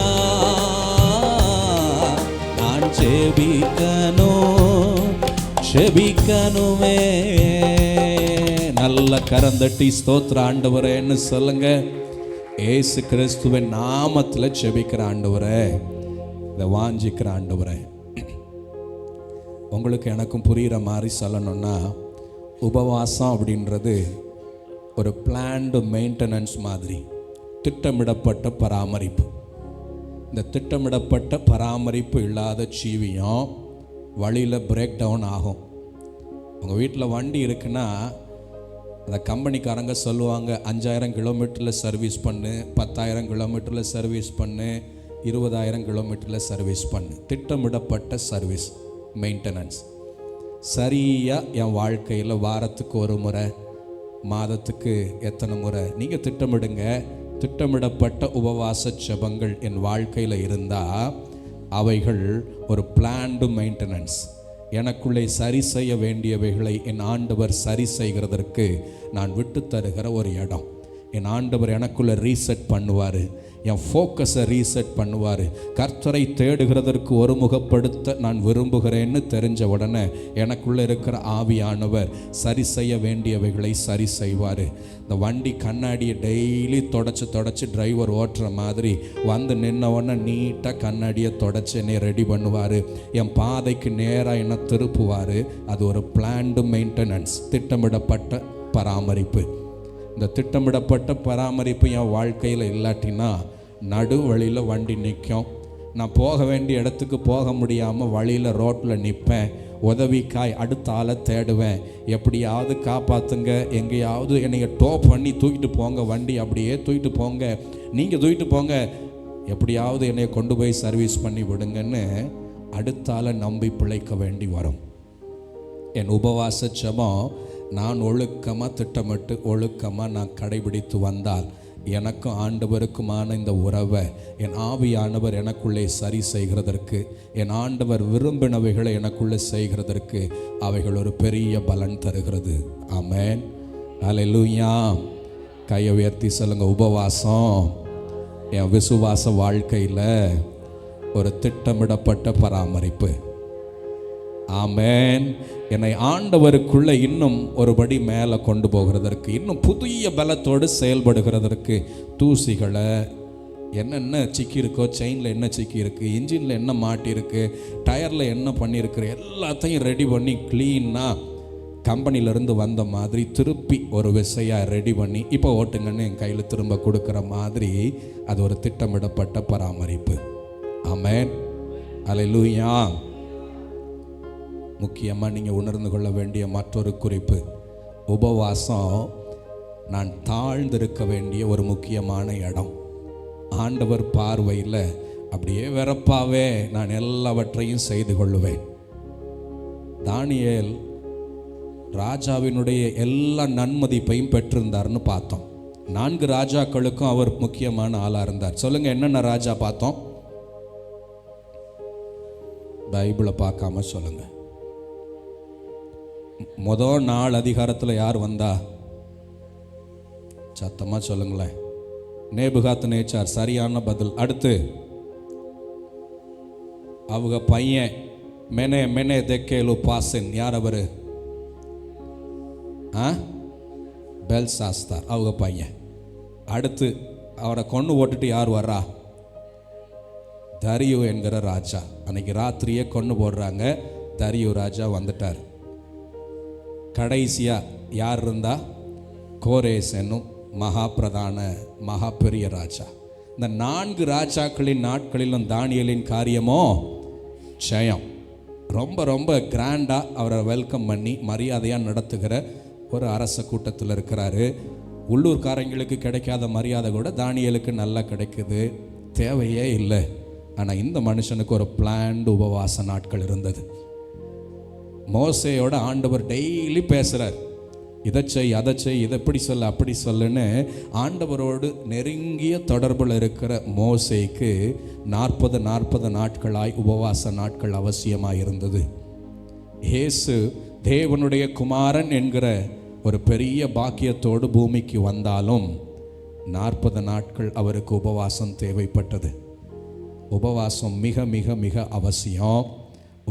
நான் ஜெபிக்கணும் ஜெபிக்கணுமே. நல்ல கரந்தட்டி ஸ்தோத்திர ஆண்டவரேன்னு சொல்லுங்க. ஏசு கிறிஸ்துவின் நாமத்தில் ஜெபிக்கிற ஆண்டவரே, இதை வாஞ்சிக்கிற ஆண்டவரே. உங்களுக்கு எனக்கும் புரிகிற மாதிரி சொல்லணும்னா, உபவாசம் அப்படின்றது ஒரு பிளான்டு மெயின்டெனன்ஸ் மாதிரி, திட்டமிடப்பட்ட பராமரிப்பு. இந்த திட்டமிடப்பட்ட பராமரிப்பு இல்லாத ஜீவியம் வழியில் பிரேக் டவுன் ஆகும். உங்கள் வீட்டில் வண்டி இருக்குன்னா அந்த கம்பெனிக்காரங்க சொல்லுவாங்க, 5000 கிலோமீட்டரில் சர்வீஸ் பண்ணு, 10,000 கிலோமீட்டரில் சர்வீஸ் பண்ணு, 20,000 கிலோமீட்டரில் சர்வீஸ் பண்ணு. திட்டமிடப்பட்ட சர்வீஸ், மெயின்டெனன்ஸ். சரியாக என் வாழ்க்கையில் வாரத்துக்கு ஒரு முறை, மாதத்துக்கு எத்தனை முறை நீங்கள் திட்டமிடுங்க. திட்டமிடப்பட்ட உபவாச ஜெபங்கள் என் வாழ்க்கையில் இருந்தால் அவைகள் ஒரு பிளான்டு மெயின்டெனன்ஸ். எனக்குள்ளே சரி செய்ய வேண்டியவைகளை என் ஆண்டவர் சரி செய்கிறதற்கு நான் விட்டு தருகிற ஒரு இடம். என் ஆண்டவர் எனக்குள்ளே ரீசெட் பண்ணுவார், என் ஃபோக்கஸை ரீசெட் பண்ணுவார். கர்த்தரை தேடுகிறதற்கு ஒருமுகப்படுத்த நான் விரும்புகிறேன்னு தெரிஞ்ச உடனே எனக்குள்ளே இருக்கிற ஆவியானவர் சரி செய்ய வேண்டியவைகளை சரி செய்வார். இந்த வண்டி கண்ணாடியை டெய்லி தொடச்சி டிரைவர் ஓட்டுற மாதிரி வந்து நின்ன உடனே நீட்டாக கண்ணாடியை தொடச்சி என்னை ரெடி பண்ணுவார். என் பாதைக்கு நேராக என்னை திருப்புவார். அது ஒரு பிளான்டு மெயின்டெனன்ஸ், திட்டமிடப்பட்ட பராமரிப்பு. இந்த திட்டமிடப்பட்ட பராமரிப்பு என் வாழ்க்கையில் இல்லாட்டினா நடு வழியில் வண்டி நிற்கும். நான் போக வேண்டிய இடத்துக்கு போக முடியாமல் வழியில் ரோட்டில் நிற்பேன். உதவிக்காய் அடுத்த ஆளை தேடுவேன். எப்படியாவது காப்பாற்றுங்க, எங்கேயாவது என்னைய டோ பண்ணி தூக்கிட்டு போங்க, வண்டி அப்படியே தூக்கிட்டு போங்க, நீங்கள் தூக்கிட்டு போங்க, எப்படியாவது என்னை கொண்டு போய் சர்வீஸ் பண்ணி விடுங்கன்னு அடுத்த ஆளை நம்பி பிழைக்க வேண்டி வரும். என் உபவாச ஜெபம் நான் ஒழுக்கமாக திட்டமிட்டு ஒழுக்கமாக நான் கடைபிடித்து வந்தால் எனக்கும் ஆண்டவருக்குமான இந்த உறவை என் ஆவியானவர் எனக்குள்ளே சரி செய்கிறதற்கு, என் ஆண்டவர் விரும்பினவைகளை எனக்குள்ளே செய்கிறதற்கு அவைகள் ஒரு பெரிய பலன் தருகிறது. ஆமென், அல்லேலூயா. கையை உயர்த்தி சொல்லுங்க, உபவாசம் என் விசுவாச வாழ்க்கையில் ஒரு திட்டமிடப்பட்ட பராமரிப்பு. ஆமென். என்னை ஆண்டவருக்குள்ளே இன்னும் ஒருபடி மேலே கொண்டு போகிறதற்கு, இன்னும் புதிய பலத்தோடு செயல்படுகிறதற்கு, தூசிகளை என்னென்ன சிக்கி இருக்கோ, செயினில் என்ன சிக்கி இருக்குது, இன்ஜினில் என்ன மாட்டியிருக்கு, டயரில் என்ன பண்ணியிருக்கிற எல்லாத்தையும் ரெடி பண்ணி க்ளீனாக கம்பெனிலேருந்து வந்த மாதிரி திருப்பி ஒரு விசையாக ரெடி பண்ணி இப்போ ஓட்டுங்கன்னு என் கையில் திரும்ப கொடுக்குற மாதிரி அது ஒரு திட்டமிடப்பட்ட பராமரிப்பு. ஆமென், அல்லேலூயா. முக்கியமாக நீங்கள் உணர்ந்து கொள்ள வேண்டிய மற்றொரு குறிப்பு, உபவாசம் நான் தாழ்ந்திருக்க வேண்டிய ஒரு முக்கியமான இடம். ஆண்டவர் பார்வையில் அப்படியே வெறப்பாவே நான் எல்லாவற்றையும் செய்து கொள்ளுவேன். தானியேல் ராஜாவினுடைய எல்லா நன்மதிப்பையும் பெற்றிருந்தார்னு பார்த்தோம். 4 ராஜாக்களுக்கும் அவர் முக்கியமான ஆளாக இருந்தார். சொல்லுங்கள், என்னென்ன ராஜா பார்த்தோம்? பைபிளை பார்க்காம சொல்லுங்கள். முதல் நாள் அதிகாரத்தில் யார் வந்தா? சத்தமாக சொல்லுங்களேன். நேபுகாத்நேச்சார், சரியான பதில். அடுத்து அவங்க பையன் மெனே தெக்கேலு பாசன், யார் அவரு? பெல்சாஸ்தார், அவங்க பையன். அடுத்து அவரை கொண்டு ஓட்டுட்டு யார் வர்றா? தரியு என்கிற ராஜா. அன்னைக்கு ராத்திரியே கொண்டு போடுறாங்க. தரியு ராஜா வந்துட்டார். கடைசியா யார் இருந்தா? கோரேஸ் என்னும் மகா பெரிய ராஜா. இந்த 4 ராஜாக்களின் நாட்களிலும் தானியேலின் காரியமோ ஜெயம். ரொம்ப ரொம்ப கிராண்டாக அவரை வெல்கம் பண்ணி மரியாதையாக நடத்துகிற ஒரு அரச கூட்டத்தில் இருக்கிறாரு. உள்ளூர்காரங்களுக்கு கிடைக்காத மரியாதை கூட தானியேலுக்கு நல்லா கிடைக்குது, தேவையே இல்லை. ஆனால் இந்த மனுஷனுக்கு ஒரு பிளான்டு உபவாச நாட்கள் இருந்தது. மோசேயோட ஆண்டவர் டெய்லி பேசுகிறார், இதை செய் அதை செய், இதை எப்படி சொல்ல அப்படி சொல்லுன்னு. ஆண்டவரோடு நெருங்கிய தொடர்பில் இருக்கிற மோசேக்கு 40 நாட்களாய் உபவாச நாட்கள் அவசியமாக இருந்தது. இயேசு தேவனுடைய குமாரன் என்கிற ஒரு பெரிய பாக்கியத்தோடு பூமிக்கு வந்தாலும் 40 நாட்கள் அவருக்கு உபவாசம் தேவைப்பட்டது. உபவாசம் மிக மிக மிக அவசியம்.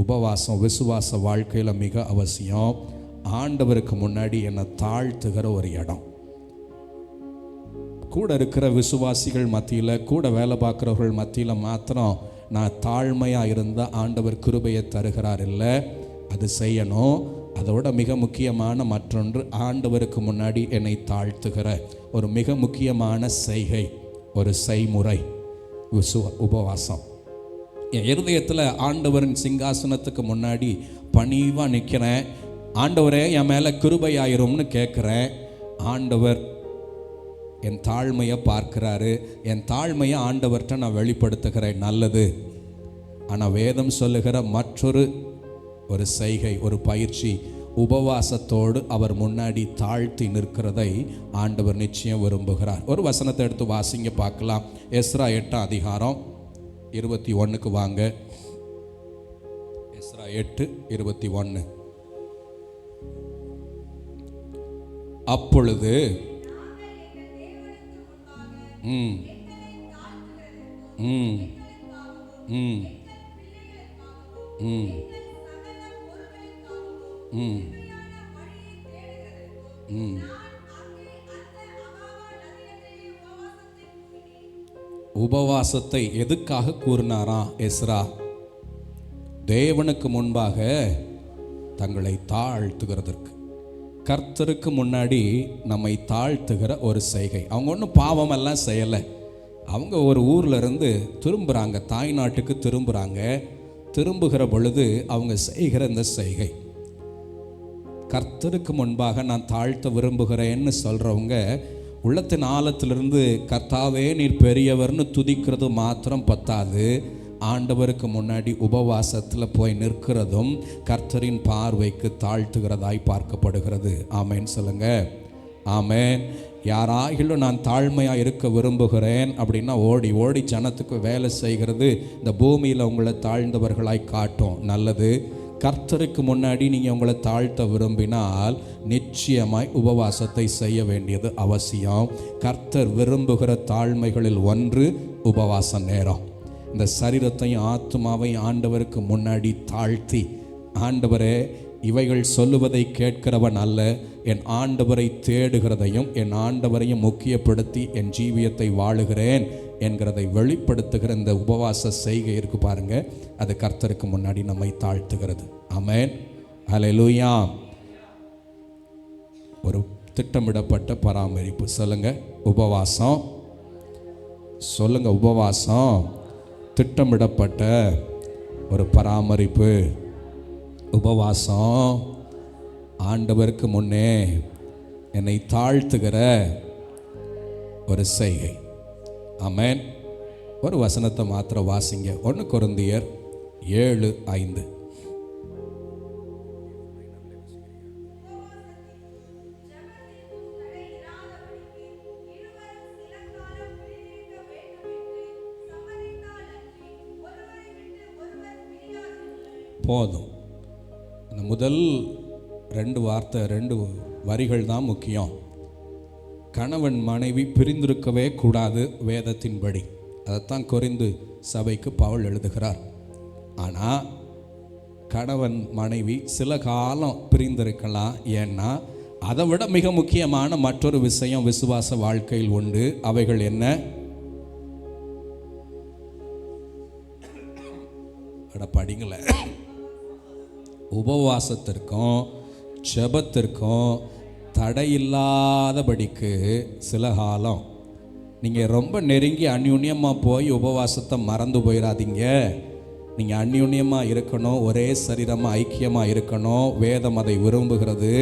உபவாசம் விசுவாச வாழ்க்கையில் மிக அவசியம். ஆண்டவருக்கு முன்னாடி என்னை தாழ்த்துகிற ஒரு இடம். கூட இருக்கிற விசுவாசிகள் மத்தியில், கூட வேலை பார்க்குறவர்கள் மத்தியில் மாத்திரம் நான் தாழ்மையாக இருந்தால் ஆண்டவர் கிருபையை தருகிறார் இல்லை, அது செய்யணும். அதோட மிக முக்கியமான மற்றொன்று, ஆண்டவருக்கு முன்னாடி என்னை தாழ்த்துகிற ஒரு மிக முக்கியமான செய்கை, ஒரு செய்முறை உபவாசம். என் இருதயத்தில் ஆண்டவரின் சிங்காசனத்துக்கு முன்னாடி பணிவாக நிற்கிறேன். ஆண்டவரே என் மேலே கிருபையாயிரும்னு கேட்குறேன். ஆண்டவர் என் தாழ்மையை பார்க்கிறாரு, என் தாழ்மையை ஆண்டவர்கிட்ட நான் வெளிப்படுத்துகிறேன், நல்லது. ஆனால் வேதம் சொல்லுகிற மற்றொரு செய்கை, ஒரு பயிற்சி, உபவாசத்தோடு அவர் முன்னாடி தாழ்த்தி நிற்கிறதை ஆண்டவர் நிச்சயம் விரும்புகிறார். ஒரு வசனத்தை எடுத்து வாசிங்க பார்க்கலாம். எஸ்ரா 8 அதிகாரம் 21க்கு வாங்க. எஸ்ரா 8:21. அப்பொழுது உபவாசத்தை எதுக்காக கூறினாராம் எஸ்ரா? தேவனுக்கு முன்பாக தங்களை தாழ்த்துகிறதற்கு. கர்த்தருக்கு முன்னாடி நம்மை தாழ்த்துகிற ஒரு செய்கை. அவங்க ஒன்றும் பாவமெல்லாம் செய்யலை. அவங்க ஒரு ஊரில் இருந்து திரும்புகிறாங்க, தாய் நாட்டுக்கு திரும்புகிறாங்க. திரும்புகிற பொழுது அவங்க செய்கிற இந்த செய்கை, கர்த்தருக்கு முன்பாக நான் தாழ்த்த விரும்புகிறேன்னு சொல்கிறவங்க உள்ளத்தின் ஆழத்திலிருந்து கர்த்தாவே நீர் பெரியவர்னு துதிக்கிறது மாத்திரம் பத்தாது, ஆண்டவருக்கு முன்னாடி உபவாசத்தில் போய் நிற்கிறதும் கர்த்தரின் பார்வைக்கு தாழ்த்துகிறதாய் பார்க்கப்படுகிறது. ஆமேன் சொல்லுங்க. ஆமேன். யாராகிலும் நான் தாழ்மையாக இருக்க விரும்புகிறேன் அப்படின்னா ஓடி ஓடி ஜனத்துக்கு வேலை செய்கிறது இந்த பூமியில் உங்களை தாழ்ந்தவர்களாய் காட்டும், நல்லது. கர்த்தருக்கு முன்னாடி நீங்கள் உங்களை தாழ்த்த விரும்பினால் நிச்சயமாய் உபவாசத்தை செய்ய வேண்டியது அவசியம். கர்த்தர் விரும்புகிற தாழ்மைகளில் ஒன்று உபவாச நேரம். இந்த சரீரத்தையும் ஆத்மாவையும் ஆண்டவருக்கு முன்னாடி தாழ்த்தி, ஆண்டவரே இவைகள் சொல்லுவதை கேட்கிறவன் அல்ல, என் ஆண்டவரை தேடுகிறதையும் என் ஆண்டவரையும் முக்கியப்படுத்தி என் ஜீவியத்தை வாழுகிறேன் என்கிறதை வெளிப்படுத்துகிற இந்த உபவாச செய்கை இருக்கு பாருங்க, அது கர்த்தருக்கு முன்னாடி நம்மை தாழ்த்துகிறது. ஆமென். ஹல்லேலூயா. ஒரு திட்டமிடப்பட்ட பராமரிப்பு. சொல்லுங்க உபவாசம். சொல்லுங்க உபவாசம். திட்டமிடப்பட்ட ஒரு பராமரிப்பு. உபவாசம் ஆண்டவருக்கு முன்னே என்னை தாழ்த்துகிற ஒரு செய்கை. ஆமென். ஒரு வசனத்தை மாத்திரம் வாசிங்க. 1 கொரிந்தியர் 7:5. போதும். அந்த முதல் 2 வார்த்தை 2 வரிகள் தான் முக்கியம். கணவன் மனைவி பிரிந்திருக்கவே கூடாது வேதத்தின்படி. அதைத்தான் கொரிந்து சபைக்கு பவுல் எழுதுகிறார். ஆனால் கணவன் மனைவி சில காலம் பிரிந்திருக்கலாம். ஏன்னா அதை விட மிக முக்கியமான மற்றொரு விஷயம் விசுவாச வாழ்க்கையில் உண்டு. அவைகள் என்ன? படிங்கள உபவாசத்திற்கும் ஜெபத்திற்கும் தடையில்லாதபடிக்கு சில காலம் நீங்கள் ரொம்ப நெருங்கி அந்யுன்யமாக போய் உபவாசத்தை மறந்து போயிடாதீங்க. நீங்கள் அந்யுன்யமாக இருக்கணும், ஒரே சரீரமாக ஐக்கியமாக இருக்கணும். வேதம் அதை விரும்புகிறது.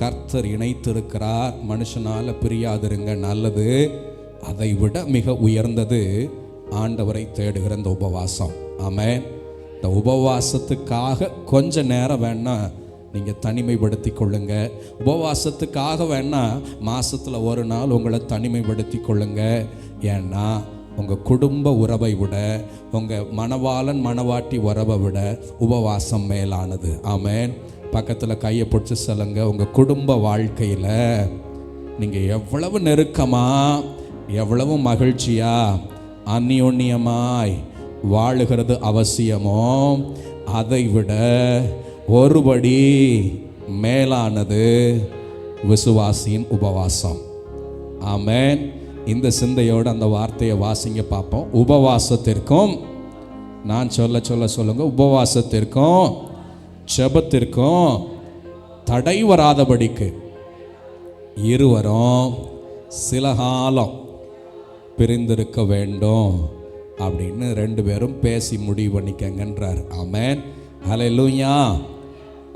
கர்த்தர் இணைத்திருக்கிறார், மனுஷனால் பிரியாதிருங்க, நல்லது. அதை விட மிக உயர்ந்தது ஆண்டவரை தேடுகிற இந்த உபவாசம். ஆமென். இந்த உபவாசத்துக்காக கொஞ்ச நேரம் வேணா நீங்கள் தனிமைப்படுத்தி கொள்ளுங்க. உபவாசத்துக்காக வேணா மாதத்தில் ஒரு நாள் உங்களை தனிமைப்படுத்தி கொள்ளுங்க. ஏன்னா உங்கள் குடும்ப உறவை விட, உங்கள் மணவாளன் மணவாட்டி உறவை விட உபவாசம் மேலானது. ஆமென். பக்கத்தில் கையை பிடிச்சி சொல்லுங்க, உங்கள் குடும்ப வாழ்க்கையில் நீங்கள் எவ்வளவு நெருக்கமாக, எவ்வளவு மகிழ்ச்சியாக, அந்யோன்யமாய் வாழுகிறது அவசியமோ அதை விட ஒருபடி மேலானது விசுவாசியின் உபவாசம். ஆமென். இந்த சிந்தையோடு அந்த வார்த்தையை வாசிங்க பார்ப்போம். உபவாசத்திற்கும், நான் சொல்லுங்க, உபவாசத்திற்கும் ஜெபத்திற்கும் தடை வராதபடிக்கு இருவரும் சில காலம் பிரிந்திருக்க வேண்டும் அப்படின்னு 2 பேரும் பேசி முடிவு பண்ணிக்கங்கன்றார். ஆமென். ஹல்லேலூயா.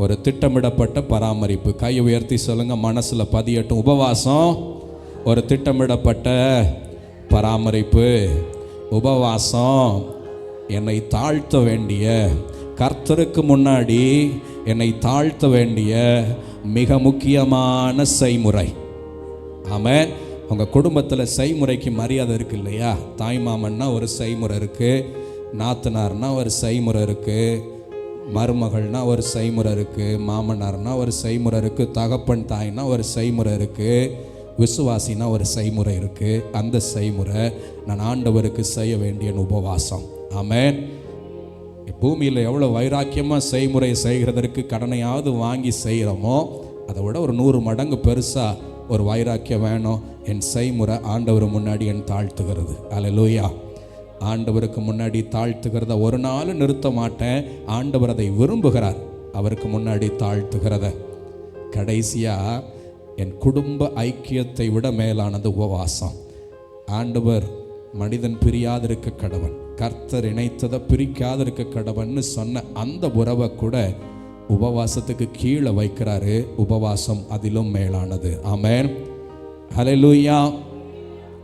ஒரு திட்டமிடப்பட்ட பராமரிப்பு. கையை உயர்த்தி சொல்லுங்க, மனசில் பதியட்டும். உபவாசம் ஒரு திட்டமிடப்பட்ட பராமரிப்பு. உபவாசம் என்னை தாழ்த்த வேண்டிய, கர்த்தருக்கு முன்னாடி என்னை தாழ்த்த வேண்டிய மிக முக்கியமான செய்முறை. ஆமென். உங்கள் குடும்பத்தில் செய்முறைக்கு மரியாதை இருக்குது இல்லையா? தாய் மாமன்னா ஒரு செய்முறை இருக்குது, நாத்தனார்னா ஒரு செய்முறை இருக்குது, மருமகள்னா ஒரு செய்முறை இருக்குது, மாமனார்னா ஒரு செய்முறை இருக்குது, தகப்பன் தாய்னா ஒரு செய்முறை இருக்குது, விசுவாசினா ஒரு செய்முறை இருக்குது. அந்த செய்முறை நான் ஆண்டவருக்கு செய்ய வேண்டிய உபவாசம். ஆமென். பூமியில் எவ்வளோ வைராக்கியமாக செய்முறை செய்கிறதற்கு கடனையாவது வாங்கி செய்கிறோமோ அதை விட ஒரு 100 மடங்கு பெருசாக ஒரு வைராக்கியம் வேணும். என் செய்முறை ஆண்டவர் முன்னாடி என் தாழ்த்துகிறது. அல்லேலூயா. ஆண்டவருக்கு முன்னாடி தாழ்த்துகிறத ஒரு நாள் நிறுத்த மாட்டேன். ஆண்டவர் அதை விரும்புகிறார், அவருக்கு முன்னாடி தாழ்த்துகிறத. கடைசியாக என் குடும்ப ஐக்கியத்தை விட மேலானது உபவாசம். ஆண்டவர் மனிதன் பிரியாதிருக்க கடவன், கர்த்தர் இணைத்ததை பிரிக்காதிருக்க கடவன்னு சொன்ன அந்த உறவை கூட உபவாசத்துக்கு கீழே வைக்கிறாரு. உபவாசம் அதிலும் மேலானது. ஆமென். ஹல்லேலூயா,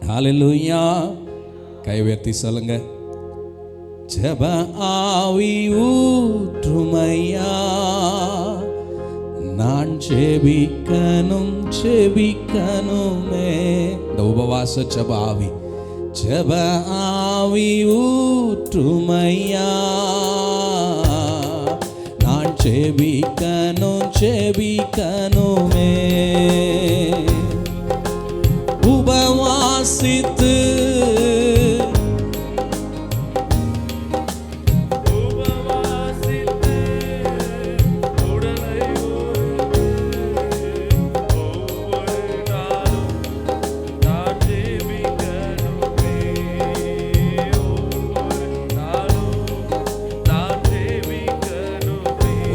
ஹல்லேலூயா. கை உயர்த்தி சொல்லுங்க, ஜெப ஆவி ஊற்றுமையா, நான் ஜெபிக்கணும் ஜெபிக்கணுமே. இந்த உபவாச ஜெப ஆவி, ஜெப ஆவி ஊற்றுமையா, நான் ஜெபிக்கணும் ஜெபிக்கணுமே. உபவாசித்து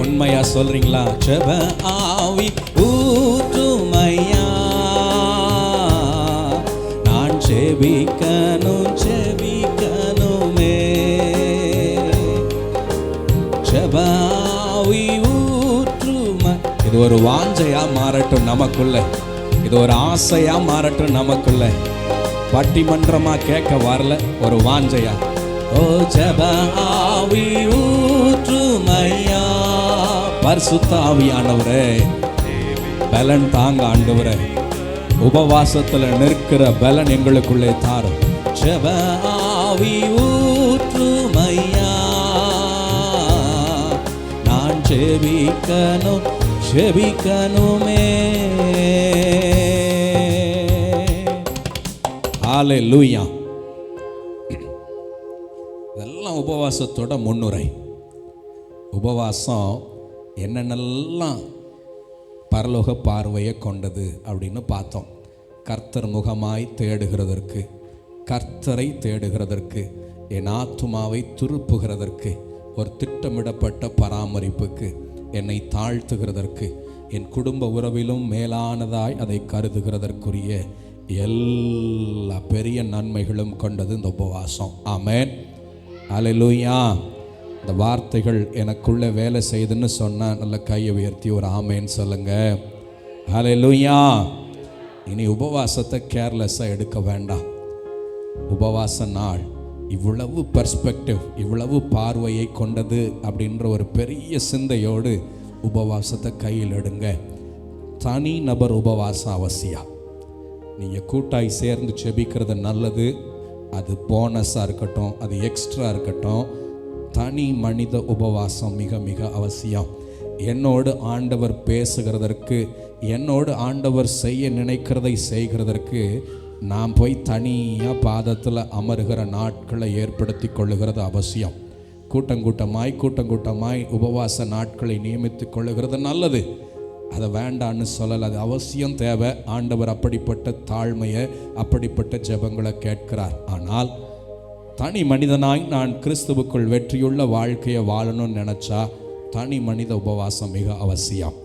உண்மையா சொல்றீங்களா? ஜெப ஆவி ஊற்றுமையா, நான் ஜெபிக்கணும் ஜெபிக்கணுமே. ஜெப ஆவி ஊற்றுமை. இது ஒரு வாஞ்சையா மாறட்டும் நமக்குள்ள, இது ஒரு ஆசையா மாறட்டும் நமக்குள்ள. பட்டிமன்றமா கேட்க வரல, ஒரு வாஞ்சையா. ஓ ஜெப ஆவி ஊற்றுமையா, பரிசுத்த ஆவியானவரே பலன் தாங்க ஆண்டவரே. உபவாசத்தில் நிற்கிற பலன் எங்களுக்குள்ளே தாரும். ஜெப ஆவி ஊற்றுமையா, நான் ஜெபிக்கணும் ஜெபிக்கணுமே. ஹல்லேலூயா. இதெல்லாம் உபவாசத்தோட முன்னுரை. உபவாசம் என்னென்னலாம் பரலோக பார்வையை கொண்டது அப்படின்னு பார்த்தோம். கர்த்தர் முகமாய் தேடுகிறதற்கு, கர்த்தரை தேடுகிறதற்கு, என் ஆத்துமாவை திருப்புகிறதற்கு, ஒரு திட்டமிடப்பட்ட பராமரிப்புக்கு, என்னை தாழ்த்துகிறதற்கு, என் குடும்ப உறவிலும் மேலானதாய் அதை கருதுகிறதற்குரிய எல்லா பெரிய நன்மைகளும் கொண்டது இந்த உபவாசம். ஆமென். அல்லேலூயா. இந்த வார்த்தைகள் எனக்குள்ளே வேலை செய்துன்னு சொன்னால் நல்ல கையை உயர்த்தி ஒரு ஆமேன்னு சொல்லுங்க. ஹல்லேலூயா. இனி உபவாசத்தை கேர்லெஸ்ஸாக எடுக்க வேண்டாம். உபவாச நாள் இவ்வளவு பெர்ஸ்பெக்டிவ், இவ்வளவு பார்வையை கொண்டது அப்படின்ற ஒரு பெரிய சிந்தையோடு உபவாசத்தை கையில் எடுங்க. தனி நபர் உபவாசம் அவசியம். நீங்கள் கூட்டாய் சேர்ந்து செபிக்கிறது நல்லது, அது போனஸாக இருக்கட்டும், அது எக்ஸ்ட்ரா இருக்கட்டும். தனி மனித உபவாசம் மிக மிக அவசியம். என்னோடு ஆண்டவர் பேசுகிறதற்கு, என்னோடு ஆண்டவர் செய்ய நினைக்கிறதை செய்கிறதற்கு நான் போய் தனியாக பாதத்தில் அமருகிற நாட்களை ஏற்படுத்தி கொள்ளுகிறது அவசியம். கூட்டங்கூட்டமாய் உபவாச நாட்களை நியமித்து கொள்ளுகிறது நல்லது, அதை வேண்டான்னு சொல்லலை. அது அவசியம் தேவை. ஆண்டவர் அப்படிப்பட்ட தாழ்மையை, அப்படிப்பட்ட ஜெபங்களை கேட்கிறார். ஆனால் தனி மனிதனாய் நான் கிறிஸ்துவுக்குள் வெற்றியுள்ள வாழ்க்கையை வாழணும்னு நினச்சா தனி மனித உபவாசம் மிக அவசியம்.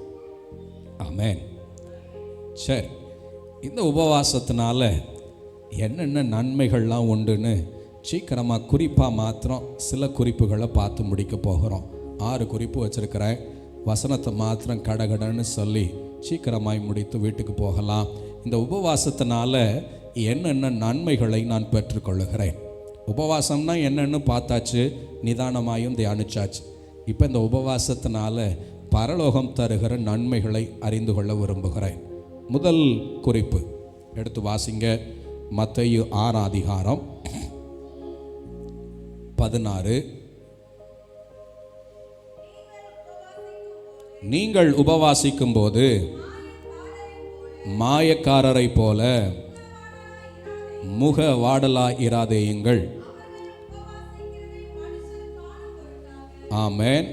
ஆமென். சரி, இந்த உபவாசத்தினால என்னென்ன நன்மைகள்லாம் உண்டுன்னு சீக்கிரமாக குறிப்பாக மாத்திரம் சில குறிப்புகளை பார்த்து முடிக்க போகிறோம். 6 குறிப்பு வச்சுருக்கிறேன். வசனத்தை மாத்திரம் கடகடன்னு சொல்லி சீக்கிரமாய் முடித்து வீட்டுக்கு போகலாம். இந்த உபவாசத்தினால என்னென்ன நன்மைகளை நான் பெற்றுக்கொள்ளுகிறேன்? உபவாசம்னா என்னன்னு பார்த்தாச்சு, நிதானமாயும் தியானிச்சாச்சு. இப்போ இந்த உபவாசத்தினால பரலோகம் தருகிற நன்மைகளை அறிந்து கொள்ள விரும்புகிறேன். முதல் குறிப்பு எடுத்து வாசிங்க. மத்தேயு 6 அதிகாரம் 16. நீங்கள் உபவாசிக்கும் போது மாயக்காரரை போல முக வாடலாய் இராதேயுங்கள். ஆமென்.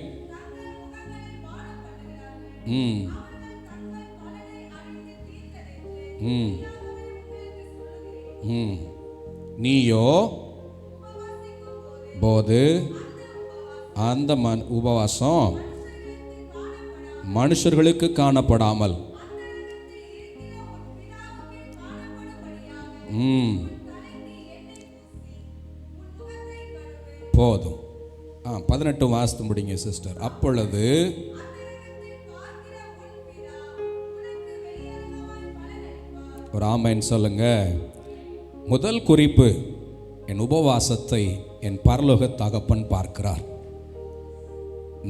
நீயோ போது அந்த உபவாசம் மனுஷர்களுக்கு காணப்படாமல் போதும். 18 வாசித்து முடிங்க சிஸ்டர். அப்பொழுது ஒரு ஆமென் சொல்லுங்க. முதல் குறிப்பு, என் உபவாசத்தை என் பரலோக தகப்பன் பார்க்கிறார்.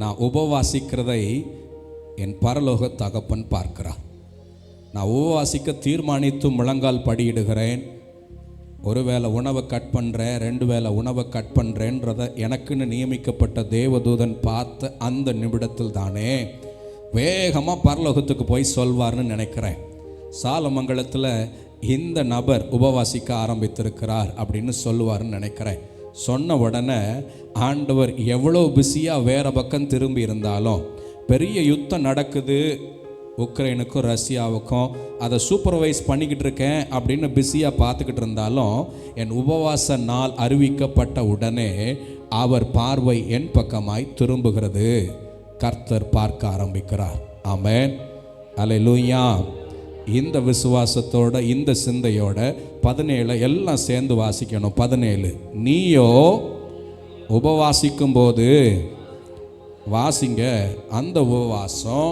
நான் உபவாசிக்கிறதை என் பரலோக தகப்பன் பார்க்கிறார். நான் உபவாசிக்க தீர்மானித்து முழங்கால் படியிடுகிறேன். ஒருவேளை உணவை கட் பண்ணுறேன், 2 வேளை உணவை கட் பண்ணுறேன்றதை எனக்குன்னு நியமிக்கப்பட்ட தேவதூதன் பார்த்த அந்த நிமிடத்தில் தானே வேகமாக பரலோகத்துக்கு போய் சொல்வார்னு நினைக்கிறேன். சாலமங்கலத்தில் இந்த நபர் உபவாசிக்க ஆரம்பித்திருக்கிறார் அப்படின்னு சொல்லுவார்னு நினைக்கிறேன். சொன்ன உடனே ஆண்டவர் எவ்வளோ பிஸியாக வேறு பக்கம் திரும்பி இருந்தாலும், பெரிய யுத்தம் நடக்குது உக்ரைனுக்கும் ரஷ்யாவுக்கும், அதை சூப்பர்வைஸ் பண்ணிக்கிட்டு இருக்கேன் அப்படின்னு பிஸியாக பார்த்துக்கிட்டு இருந்தாலும், என் உபவாச நாள் அறிவிக்கப்பட்ட உடனே அவர் பார்வை என் பக்கமாய் திரும்புகிறது. கர்த்தர் பார்க்க ஆரம்பிக்கிறார். ஆமென், அல்லேலூயா. இந்த விசுவாசத்தோட இந்த சிந்தையோட 17 எல்லாம் சேர்ந்து வாசிக்கணும். 17, நீயோ உபவாசிக்கும் போது வாசிங்க, அந்த உபவாசம்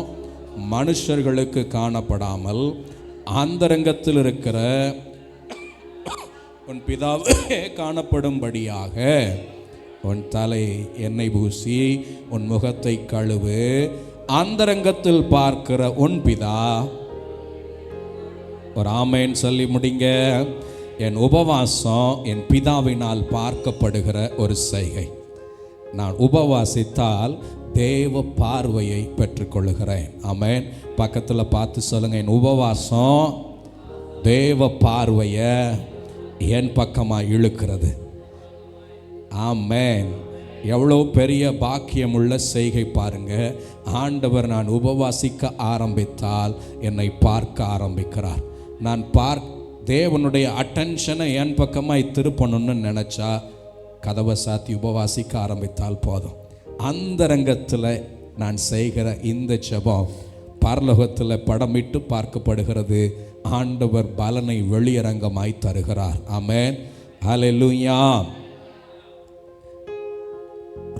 மனுஷர்களுக்கு காணப்படாமல் அந்தரங்கத்தில் இருக்கிற உன் பிதாவே காணப்படும்படியாக உன் தலை எண்ணெய் பூசி உன் முகத்தை கழுவு. அந்தரங்கத்தில் பார்க்கிற உன் பிதா, ஒரு ஆமென் சொல்லி முடிங்க. என் உபவாசம் என் பிதாவினால் பார்க்கப்படுகிற ஒரு செய்கை. நான் உபவாசித்தால் தேவ பார்வையை பெற்றுக்கொள்ளுகிறேன். ஆமென். பக்கத்தில் பார்த்து சொல்லுங்க, என் உபவாசம் தேவ பார்வையை என் பக்கமாக இழுக்கிறது. ஆமென். எவ்வளோ பெரிய பாக்கியமுள்ள செய்கை பாருங்க. ஆண்டவர் நான் உபவாசிக்க ஆரம்பித்தால் என்னை பார்க்க ஆரம்பிக்கிறார். நான் தேவனுடைய அட்டென்ஷனை என் பக்கமாய் திருப்பணும்னு நினச்சா கதவை சாத்தி உபவாசிக்க ஆரம்பித்தால் போதும். அந்தரங்கத்தில் நான் செய்கிற இந்த ஜெபம் பரலோகத்தில் படமிட்டு பார்க்கப்படுகிறது. ஆண்டவர் பலனை வெளியரங்கமாய் தருகிறார். ஆமென், அல்லேலூயா.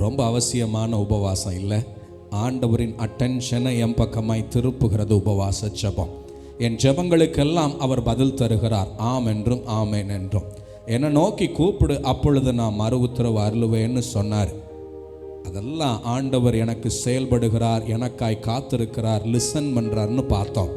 ரொம்ப அவசியமான உபவாசம் இல்லை, ஆண்டவரின் அட்டென்ஷனை என் பக்கமாய் திருப்புகிறது உபவாச ஜெபம். என் ஜெபங்களுக்கெல்லாம் அவர் பதில் தருகிறார். ஆம் என்றும் ஆமேன் என்றும். என்னை நோக்கி கூப்பிடு, அப்பொழுது நான் மறு உத்தரவு அருளுவேன்னு சொன்னார். அதெல்லாம் ஆண்டவர் எனக்கு செயல்படுகிறார், எனக்காய் காத்திருக்கிறார், லிசன் பண்ணுறார்னு பார்த்தோம்.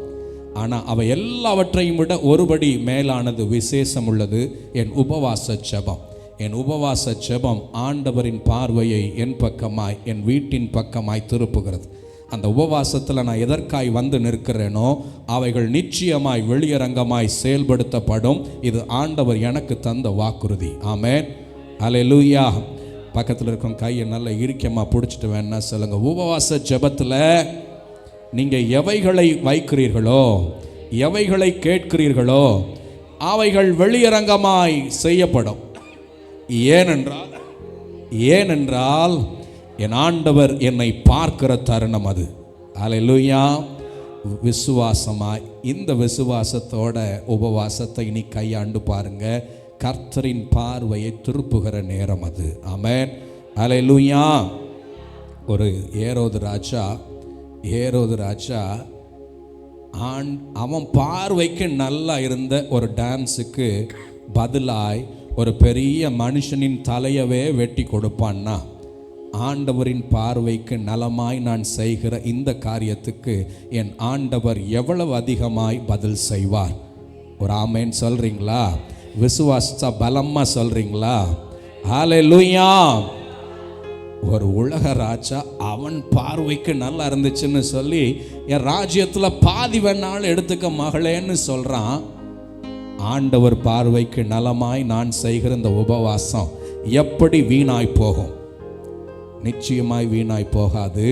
ஆனால் அவை எல்லாவற்றையும் விட ஒருபடி மேலானது, விசேஷம் உள்ளது என் உபவாச ஜெபம். என் உபவாச ஜெபம் ஆண்டவரின் பார்வையை என் பக்கமாய், என் வீட்டின் பக்கமாய் திருப்புகிறது. அந்த உபவாசத்தில் நான் எதற்காய் வந்து நிற்கிறேனோ அவைகள் நிச்சயமாய் வெளியரங்கமாய் செயல்படுத்தப்படும். இது ஆண்டவர் எனக்கு தந்த வாக்குறுதி. ஆமென், அல்லேலூயா. பக்கத்தில் இருக்கும் கையை நல்லா இறுக்கமாக பிடிச்சிட்டு வேணா சொல்லுங்க, உபவாச ஜெபத்தில் நீங்கள் எவைகளை வைக்கிறீர்களோ, எவைகளை கேட்கிறீர்களோ அவைகள் வெளியரங்கமாய் செய்யப்படும். ஏனென்றால் என் ஆண்டவர் என்னை பார்க்கிற தருணம் அது. அல்லேலூயா. விசுவாசமாய், இந்த விசுவாசத்தோட உபவாசத்தை நீ கையாண்டு பாருங்க. கர்த்தரின் பார்வையை திருப்புகிற நேரம் அது. ஆமென், அல்லேலூயா. ஒரு ஏரோது ராஜா ஏரோது ராஜா அவன் பார்வைக்கு நல்லா இருந்த ஒரு டான்ஸுக்கு பதிலாய் ஒரு பெரிய மனுஷனின் தலையவே வெட்டி கொடுப்பான்னா, ஆண்டவரின் பார்வைக்கு நலமாய் நான் செய்கிற இந்த காரியத்துக்கு என் ஆண்டவர் எவ்வளவு அதிகமாய் பதில் செய்வார்? ஒரு ஆமேன் சொல்றீங்களா? விசுவாச பலமா சொல்றீங்களா? ஹல்லேலூயா. ஒரு உலக ராஜா அவன் பார்வைக்கு நல்லா இருந்துச்சுன்னு சொல்லி என் ராஜ்யத்தில் பாதி வேணாலும் எடுத்துக்க மகளேன்னு சொல்றான். ஆண்டவர் பார்வைக்கு நலமாய் நான் செய்கிற இந்த உபவாசம் எப்படி வீணாய் போகும்? நிச்சயமாய் வீணாய் போகாது,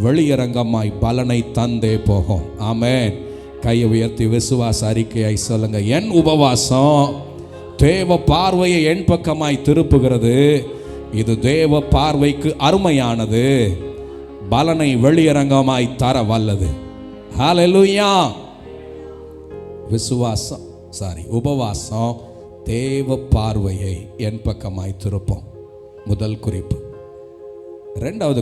வெளியரங்கமாய் பலனை தந்தே போகும். ஆமென். கையை உயர்த்தி விசுவாச அறிக்கையாய் சொல்லுங்க, என் உபவாசம் தேவ பார்வையை என் பக்கமாய் திருப்புகிறது. இது தேவ பார்வைக்கு அருமையானது, பலனை வெளியரங்கமாய் தர வல்லது. ஹல்லேலூயா. உபவாசம் தேவ பார்வையை என் பக்கமாய் திருப்போம். முதல் குறிப்பு. இரண்டாவது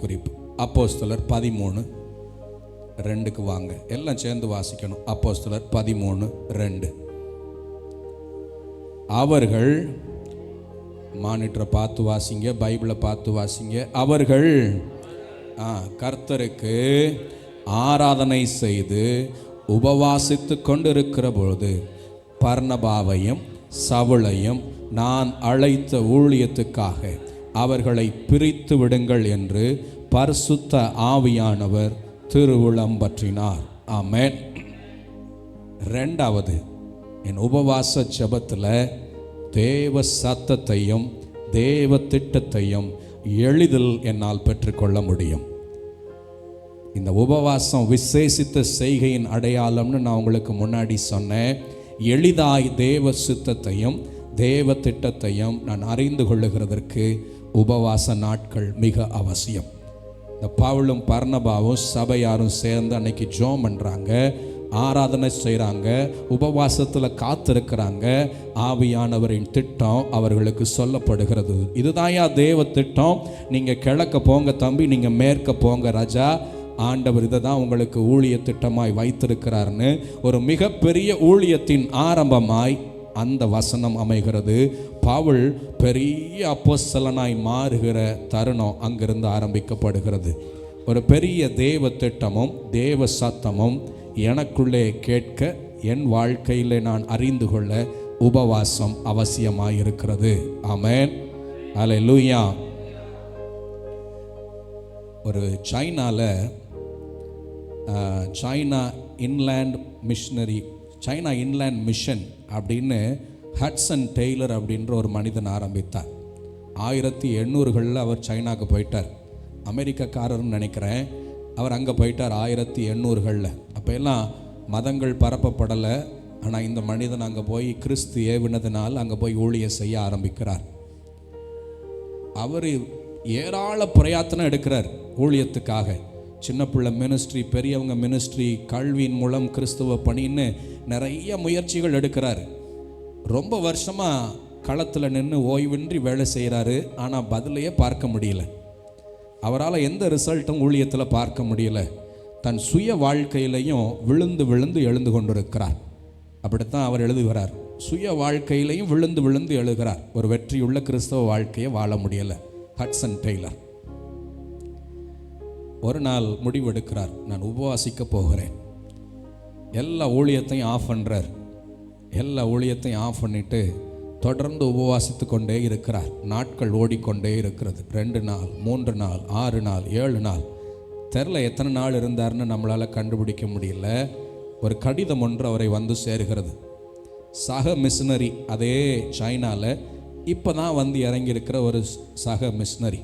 குறிப்பு அப்போஸ்தலர் 13:2 வாங்க, எல்லாம் சேர்ந்து வாசிக்கணும். அப்போஸ்தலர் 13:2. அவர்கள், மானிட்டரை பார்த்து வாசிங்க, பைபிளை பார்த்து வாசிங்க. அவர்கள் கர்த்தருக்கு ஆராதனை செய்து உபவாசித்து கொண்டிருக்கிற பொழுது பர்னபாவையும் சவுலையும் நான் அழைத்த ஊழியத்துக்காக அவர்களை பிரித்து விடுங்கள் என்று பரிசுத்த ஆவியானவர் திருவுளம் பற்றினார். ஆமென். இரண்டாவது, என் உபவாச ஜெபத்தில் தேவ சத்தத்தையும் தேவ திட்டத்தையும் எளிதில் என்னால் பெற்றுக்கொள்ள முடியும். இந்த உபவாசம் விசேஷித்த செய்கையின் அடையாளம்னு நான் உங்களுக்கு முன்னாடி சொன்னேன். எளிதாய் தேவ சித்தத்தையும் தேவ திட்டத்தையும் நான் அறிந்து கொள்ளுகிறதற்கு உபவாச நாட்கள் மிக அவசியம். இந்த பவுலும் பர்னபாவும் சபையாரும் சேர்ந்து அன்னைக்கு ஜெபம் பண்ணுறாங்க, ஆராதனை செய்கிறாங்க, உபவாசத்தில் காத்திருக்கிறாங்க. ஆவியானவரின் திட்டம் அவர்களுக்கு சொல்லப்படுகிறது. இதுதான்யா தேவ திட்டம். நீங்கள் கிழக்க போங்க தம்பி, நீங்கள் மேற்க போங்க ராஜா, ஆண்டவர் இதை தான் உங்களுக்கு ஊழிய திட்டமாய் வைத்திருக்கிறார்னு ஒரு மிகப்பெரிய ஊழியத்தின் ஆரம்பமாய் அந்த வசனம் அமைகிறது. பவுல் பெரிய அப்போஸ்தலனாய் மாறுகிற தருணம் அங்கிருந்து ஆரம்பிக்கப்படுகிறது. ஒரு பெரிய தேவ திட்டமும் தேவ சத்தமும் எனக்குள்ளே கேட்க, என் வாழ்க்கையில் நான் அறிந்து கொள்ள உபவாசம் அவசியமாயிருக்கிறது. ஆமென். ஹல்லேலூயா. ஒரு சைனா இன்லேண்ட் மிஷன் அப்படின்னு ஹட்சன் டெய்லர் அப்படின்ற ஒரு மனிதன் ஆரம்பித்தார். 1800களில் அவர் சைனாவுக்கு போயிட்டார். அமெரிக்காக்காரர்னு நினைக்கிறேன். அவர் அங்கே போயிட்டார் 1800களில். அப்போ எல்லாம் மதங்கள் பரப்பப்படலை. ஆனால் இந்த மனிதன் அங்கே போய் கிறிஸ்து ஏவினதினால் அங்கே போய் ஊழியம் செய்ய ஆரம்பிக்கிறார். அவர் ஏராள பிரயாத்தனம் எடுக்கிறார் ஊழியத்துக்காக. சின்ன பிள்ளை மினிஸ்ட்ரி, பெரியவங்க மினிஸ்ட்ரி, கல்வியின் மூலம் கிறிஸ்துவ பணின்னு நிறைய முயற்சிகள் எடுக்கிறார். ரொம்ப வருஷமாக களத்தில் நின்று ஓய்வின்றி வேலை செய்கிறாரு. ஆனால் பதிலையே பார்க்க முடியல. அவரால் எந்த ரிசல்ட்டும் ஊழியத்தில் பார்க்க முடியல. தன் சுய வாழ்க்கையிலையும் விழுந்து விழுந்து எழுந்து கொண்டிருக்கிறார். அப்படித்தான் அவர் எழுதுகிறார். சுய வாழ்க்கையிலையும் விழுந்து விழுந்து எழுதுகிறார். ஒரு வெற்றியுள்ள கிறிஸ்தவ வாழ்க்கையை வாழ முடியலை ஹட்சன் டெய்லர். ஒரு நாள் முடிவெடுக்கிறார், நான் உபவாசிக்க போகிறேன். எல்லா ஊழியத்தையும் ஆஃப் பண்ணுறார். எல்லா ஊழியத்தையும் ஆஃப் பண்ணிட்டு தொடர்ந்து உபவாசித்து கொண்டே இருக்கிறார். நாட்கள் ஓடிக்கொண்டே இருக்கிறது. 2 நாள், 3 நாள், 6 நாள், 7 நாள், தெரில எத்தனை நாள் இருந்தார்னு நம்மளால் கண்டுபிடிக்க முடியல. ஒரு கடிதம் ஒன்று அவரை வந்து சேருகிறது. சக மிஷினரி, அதே சைனாவில் இப்போ தான் வந்து இறங்கியிருக்கிற ஒரு சக மிஷினரி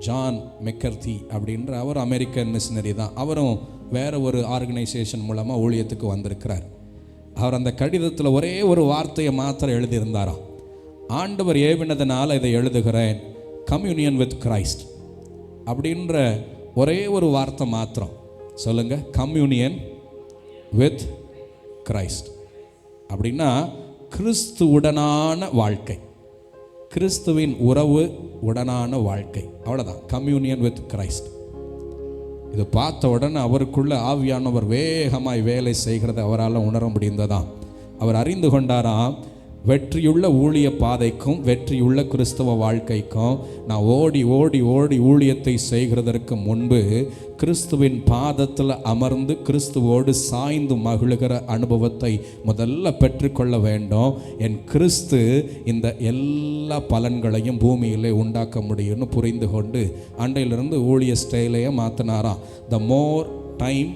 ஜான் மெக்கர்த்தி அப்படின்ற அவர் அமெரிக்கன் மிஷினரி தான். அவரும் வேறு ஒரு ஆர்கனைசேஷன் மூலமாக ஊழியத்துக்கு வந்திருக்கிறார். அவர் அந்த கடிதத்தில் ஒரே ஒரு வார்த்தையை மாத்திரம் எழுதியிருந்தாராம். ஆண்டவர் ஏவினதுனால இதை எழுதுகிறேன், கம்யூனியன் வித் கிரைஸ்ட் அப்படின்ற ஒரே ஒரு வார்த்தை மாத்திரம். சொல்லுங்க, கம்யூனியன் வித் கிரைஸ்ட் அப்படின்னா கிறிஸ்துவுடனான வாழ்க்கை, கிறிஸ்துவின் உறவு உடனான வாழ்க்கை, அவ்வளோதான். Communion with Christ. இது பார்த்த உடனே அவருக்குள்ள ஆவியானவர் வேகமாய் வேலை செய்கிறத அவரால் உணர முடிந்ததாம். அவர் அறிந்து கொண்டாராம், வெற்றியுள்ள ஊழிய பாதைக்கும் வெற்றியுள்ள கிறிஸ்தவ வாழ்க்கைக்கும் நான் ஓடி ஓடி ஓடி ஊழியத்தை செய்கிறதற்கு முன்பு கிறிஸ்துவின் பாதத்தில் அமர்ந்து கிறிஸ்துவோடு சாய்ந்து மகிழுகிற அனுபவத்தை முதல்ல பெற்றுக்கொள்ள வேண்டும். என் கிறிஸ்து இந்த எல்லா பலன்களையும் பூமியிலே உண்டாக்க முடியும்னு புரிந்து கொண்டு அண்டையிலிருந்து ஊழிய ஸ்டைலையே மாற்றினாராம். த மோர் டைம்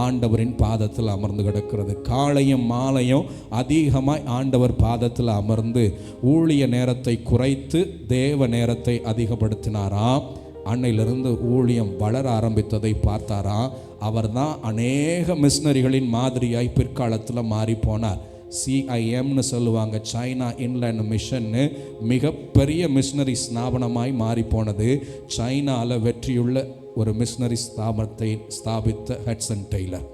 ஆண்டவரின் பாதத்தில் அமர்ந்து கிடக்கிறது. காலையும் மாலையும் அதிகமாய் ஆண்டவர் பாதத்தில் அமர்ந்து ஊழிய நேரத்தை குறைத்து தேவ நேரத்தை அதிகப்படுத்தினாராம். அன்னையிலிருந்து ஊழியம் வளர ஆரம்பித்ததை பார்த்தாராம். அவர் தான் அநேக மிஷனரிகளின் மாதிரியாய் பிற்காலத்தில் மாறி போனார். CIMன்னு சொல்லுவாங்க, சைனா இன்லேண்ட் மிஷன்னு மிகப்பெரிய மிஷனரி ஸ்தாபனமாய் மாறி போனது. சைனாவில் வெற்றியுள்ள ஒரு மிஷனரி ஸ்தாபனத்தை ஸ்தாபித்த ஹட்சன் டெய்லர்.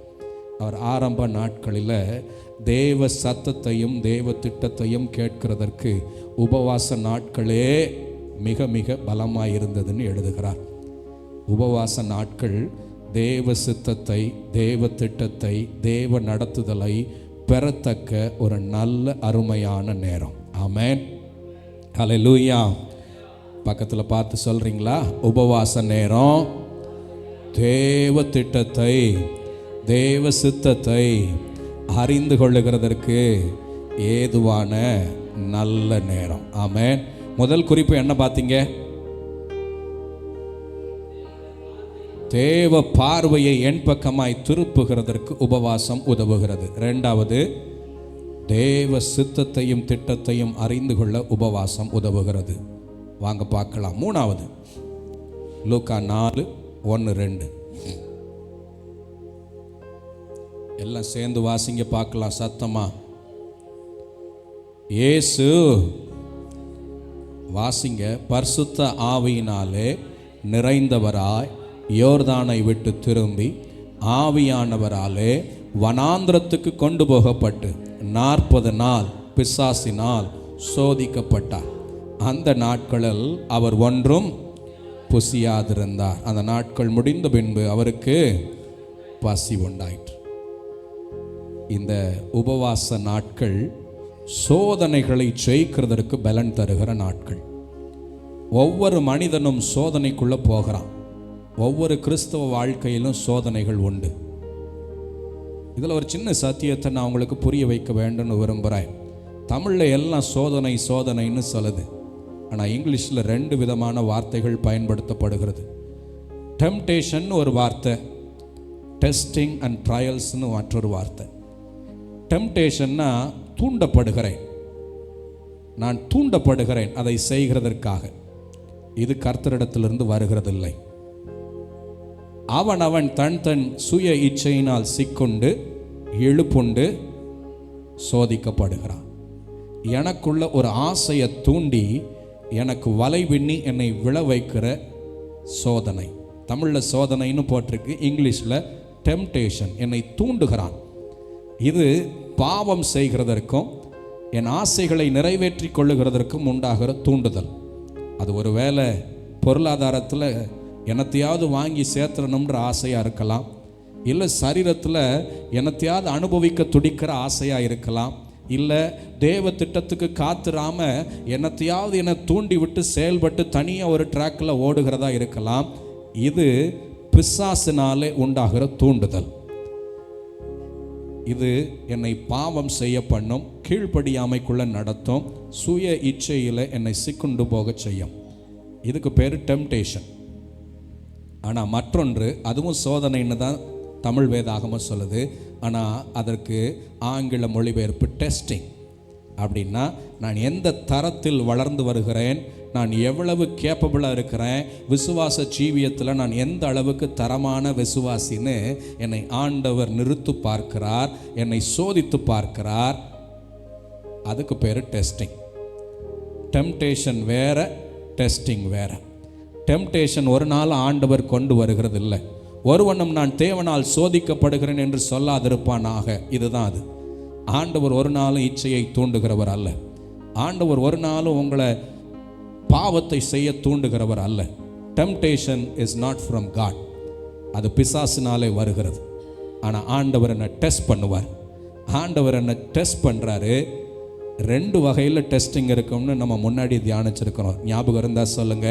அவர் ஆரம்ப நாட்களில் தேவ சத்தத்தையும் தேவ திட்டத்தையும் கேட்கிறதற்கு உபவாச நாட்களே மிக மிக பலமாக இருந்ததுன்னு எழுதுகிறார். உபவாச நாட்கள் தேவ சித்தத்தை, தேவ திட்டத்தை, தேவ நடத்துதலை பெறத்தக்க ஒரு நல்ல அருமையான நேரம். ஆமென், ஹல்லேலூயா. பக்கத்தில் பார்த்து சொல்கிறீங்களா? உபவாச நேரம் தேவ திட்டத்தை, தேவ சித்தத்தை அறிந்து கொள்ளுகிறதற்கு ஏதுவான நல்ல நேரம். ஆமென். முதல் குறிப்பு என்ன பார்த்தீங்க? தேவ பார்வையை என் பக்கமாய் திருப்புகிறதற்கு உபவாசம் உதவுகிறது. இரண்டாவது, தேவ சித்தத்தையும் திட்டத்தையும் அறிந்து கொள்ள உபவாசம் உதவுகிறது. வாங்க பார்க்கலாம். மூணாவது, லூக்கா 4:1-2 எல்லாம் சேர்ந்து வாசிங்க பார்க்கலாம் சத்தமா. இயேசு, வாசிங்க, பரிசுத்த ஆவியினாலே நிறைந்தவராய் யோர்தானை விட்டு திரும்பி ஆவியானவராலே வனாந்திரத்துக்கு கொண்டு போகப்பட்டு 40 நாள் பிசாசினால் சோதிக்கப்பட்டார். அந்த நாட்களில் அவர் ஒன்றும் புசியாதிருந்தார். அந்த நாட்கள் முடிந்த பின்பு அவருக்கு பசி உண்டாயிற்று. இந்த உபவாச நாட்கள் சோதனைகளை ஜெயிக்கிறதற்கு பலன் தருகிற நாட்கள். ஒவ்வொரு மனிதனும் சோதனைக்குள்ளே போகிறான். ஒவ்வொரு கிறிஸ்தவ வாழ்க்கையிலும் சோதனைகள் உண்டு. இதில் ஒரு சின்ன சத்தியத்தை நான் உங்களுக்கு புரிய வைக்க வேண்டும்னு விரும்புகிறேன். தமிழில் எல்லாம் சோதனை சோதனைன்னு சொல்லுது, ஆனால் இங்கிலீஷில் 2 விதமான வார்த்தைகள் பயன்படுத்தப்படுகிறது. டெம்டேஷன் ஒரு வார்த்தை, டெஸ்டிங் அண்ட் ட்ரையல்ஸ்னு மற்றொரு வார்த்தை. டெம்டேஷன்னா தூண்டப்படுகிறேன், நான் தூண்டப்படுகிறேன் அதை செய்கிறதற்காக. இது கர்த்தரிடத்திலிருந்து வருகிறதில்லை. அவன் தன் சுய இச்சையினால் சிக்கொண்டு இழுப்புண்டு சோதிக்கப்படுகிறான். எனக்குள்ள ஒரு ஆசையை தூண்டி எனக்கு வலை பின்னி என்னை விழ வைக்கிற சோதனை. தமிழில் சோதனைன்னு போட்டிருக்கு, இங்கிலீஷில் டெம்டேஷன். என்னை தூண்டுகிறான். இது பாவம் செய்கிறதற்கும் என் ஆசைகளை நிறைவேற்றி கொள்ளுகிறதற்கும் உண்டாகிற தூண்டுதல். அது ஒரு வேளை பொருளாதாரத்தில் என்னத்தையாவது வாங்கி சேர்த்துடணுன்ற ஆசையாக இருக்கலாம், இல்லை சரீரத்தில் என்னத்தையாவது அனுபவிக்க துடிக்கிற ஆசையாக இருக்கலாம், இல்லை தேவ திட்டத்துக்கு காத்துறாம என்னத்தையாவது என்னை தூண்டி விட்டு செயல்பட்டு தனியாக ஒரு ட்ராக்கில் ஓடுகிறதா இருக்கலாம். இது பிசாசினாலே உண்டாகிற தூண்டுதல். இது என்னை பாவம் செய்ய பண்ணும், கீழ்ப்படியாமைக்குள்ள நடத்தும், சுய இச்சையில் என்னை சிக்குண்டு போக செய்யும். இதுக்கு பேர் டெம்டேஷன். ஆனால் மற்றொன்று, அதுவும் சோதனைன்னு தான் தமிழ் வேதாகமம் சொல்லுது, ஆனால் அதற்கு ஆங்கில மொழிபெயர்ப்பு டெஸ்டிங். அப்படின்னா நான் எந்த தரத்தில் வளர்ந்து வருகிறேன், நான் எவ்வளவு கேப்பபிளாக இருக்கிறேன், விசுவாச ஜீவியத்தில் நான் எந்த அளவுக்கு தரமான விசுவாசின்னு என்னை ஆண்டவர் நிறுத்து பார்க்கிறார், என்னை சோதித்து பார்க்கிறார். அதுக்கு பேர் டெஸ்டிங். டெம்டேஷன் வேற, டெஸ்டிங் வேற. டெம்டேஷன் ஒரு நாள் ஆண்டவர் கொண்டு வருகிறது இல்லை. ஒருவனும் நான் தேவனால் சோதிக்கப்படுகிறேன் என்று சொல்லாதிருப்பானாக. இதுதான் அது. ஆண்டவர் ஒரு நாள் இச்சையை தூண்டுகிறவர் அல்ல. ஆண்டவர் ஒரு நாளும் உங்களை பாவத்தை செய்ய தூண்டுகிறவர் அல்ல. Temptation is not from God, அது பிசாசினாலே வருகிறது. ஆனால் ஆண்டவர் என்னை டெஸ்ட் பண்ணுவார். ஆண்டவர் என்னை டெஸ்ட் பண்ணுறாரு. 2 வகையில் டெஸ்டிங் இருக்கும்னு நம்ம முன்னாடி தியானிச்சிருக்கிறோம். ஞாபகம் இருந்தால் சொல்லுங்க.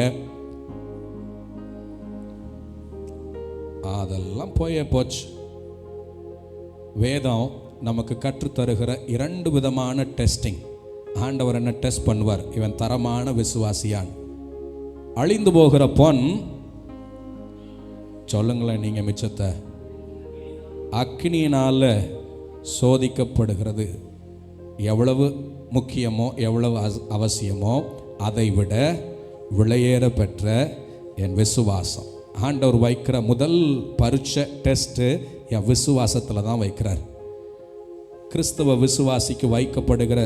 அதெல்லாம் போச்சு. வேதம் நமக்கு கற்றுத்தருகிற 2 விதமான டெஸ்டிங். ஆண்டவர் என்ன டெஸ்ட் பண்ணுவார், இவன் தரமான விசுவாசியான். அழிந்து போகிற பொன், சொல்லுங்களேன் நீங்க மிச்சத்தை, அக்கினியினால சோதிக்கப்படுகிறது. எவ்வளவு முக்கியமோ எவ்வளவு அவசியமோ அதை விட விலையேற பெற்ற என் விசுவாசம். ஆண்டவர் வைக்கிற முதல் பரீட்சை டெஸ்ட்டு என் விசுவாசத்தில் தான் வைக்கிறார். கிறிஸ்தவ விசுவாசிக்கு வைக்கப்படுகிற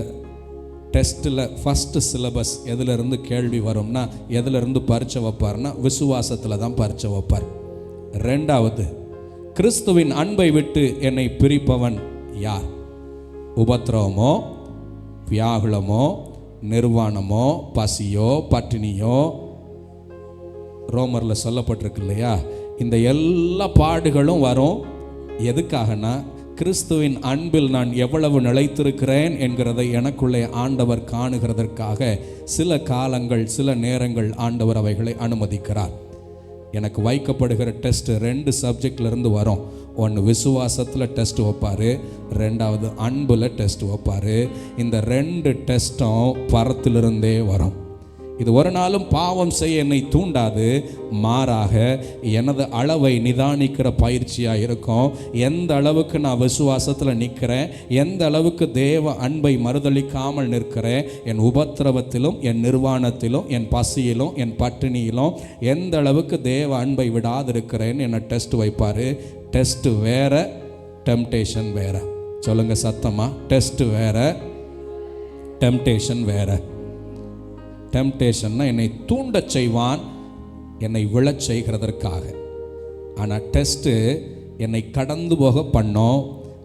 டெஸ்ட்டில் ஃபஸ்ட்டு சிலபஸ் எதிலிருந்து கேள்வி வரும்னா, எதிலிருந்து பரீட்சை வைப்பார்னா விசுவாசத்தில் தான் பரீட்சை வைப்பார். 2வது, கிறிஸ்துவின் அன்பை விட்டு என்னை பிரிப்பவன் யார்? உபத்திரவமோ, வியாகுலமோ, நிர்வாணமோ, பசியோ, பட்டினியோ, ரோமரில் சொல்லப்பட்டிருக்கு இல்லையா? இந்த எல்லா பாடுகளும் வரும். எதுக்காகனா, கிறிஸ்துவின் அன்பில் நான் எவ்வளவு நிலைத்திருக்கிறேன் என்கிறதை எனக்குள்ளே ஆண்டவர் காணுகிறதற்காக சில காலங்கள், சில நேரங்கள் ஆண்டவர் அவைகளை அனுமதிக்கிறார். எனக்கு வைக்கப்படுகிற டெஸ்ட் 2 சப்ஜெக்ட்லேருந்து வரும். 1 விசுவாசத்தில் டெஸ்ட் வைப்பார், 2வது அன்பில் டெஸ்ட் வைப்பார். இந்த 2 டெஸ்ட்டும் பரத்திலிருந்தே வரும். இது ஒரு நாளும் பாவம் செய்ய என்னை தூண்டாது, மாறாக எனது அளவை நிதானிக்கிற பயிற்சியாக இருக்கும். எந்த அளவுக்கு நான் விசுவாசத்தில் நிற்கிறேன், எந்த அளவுக்கு தேவ அன்பை மறுதளிக்காமல் நிற்கிறேன், என் உபத்திரவத்திலும், என் நிர்வாணத்திலும், என் பசியிலும், என் பட்டினியிலும் எந்த அளவுக்கு தேவ அன்பை விடாது இருக்கிறேன்னு என்னை டெஸ்ட் வைப்பார். டெஸ்ட்டு வேற, டெம்டேஷன் வேற. சொல்லுங்க சத்தமா, டெஸ்ட் வேற, டெம்டேஷன் வேற. டெம்டேஷன்னா என்னை தூண்டச் செய்வான், என்னை விழச் செய்கிறதற்காக. ஆனால் டெஸ்ட்டு என்னை கடந்து போக பண்ணோம்.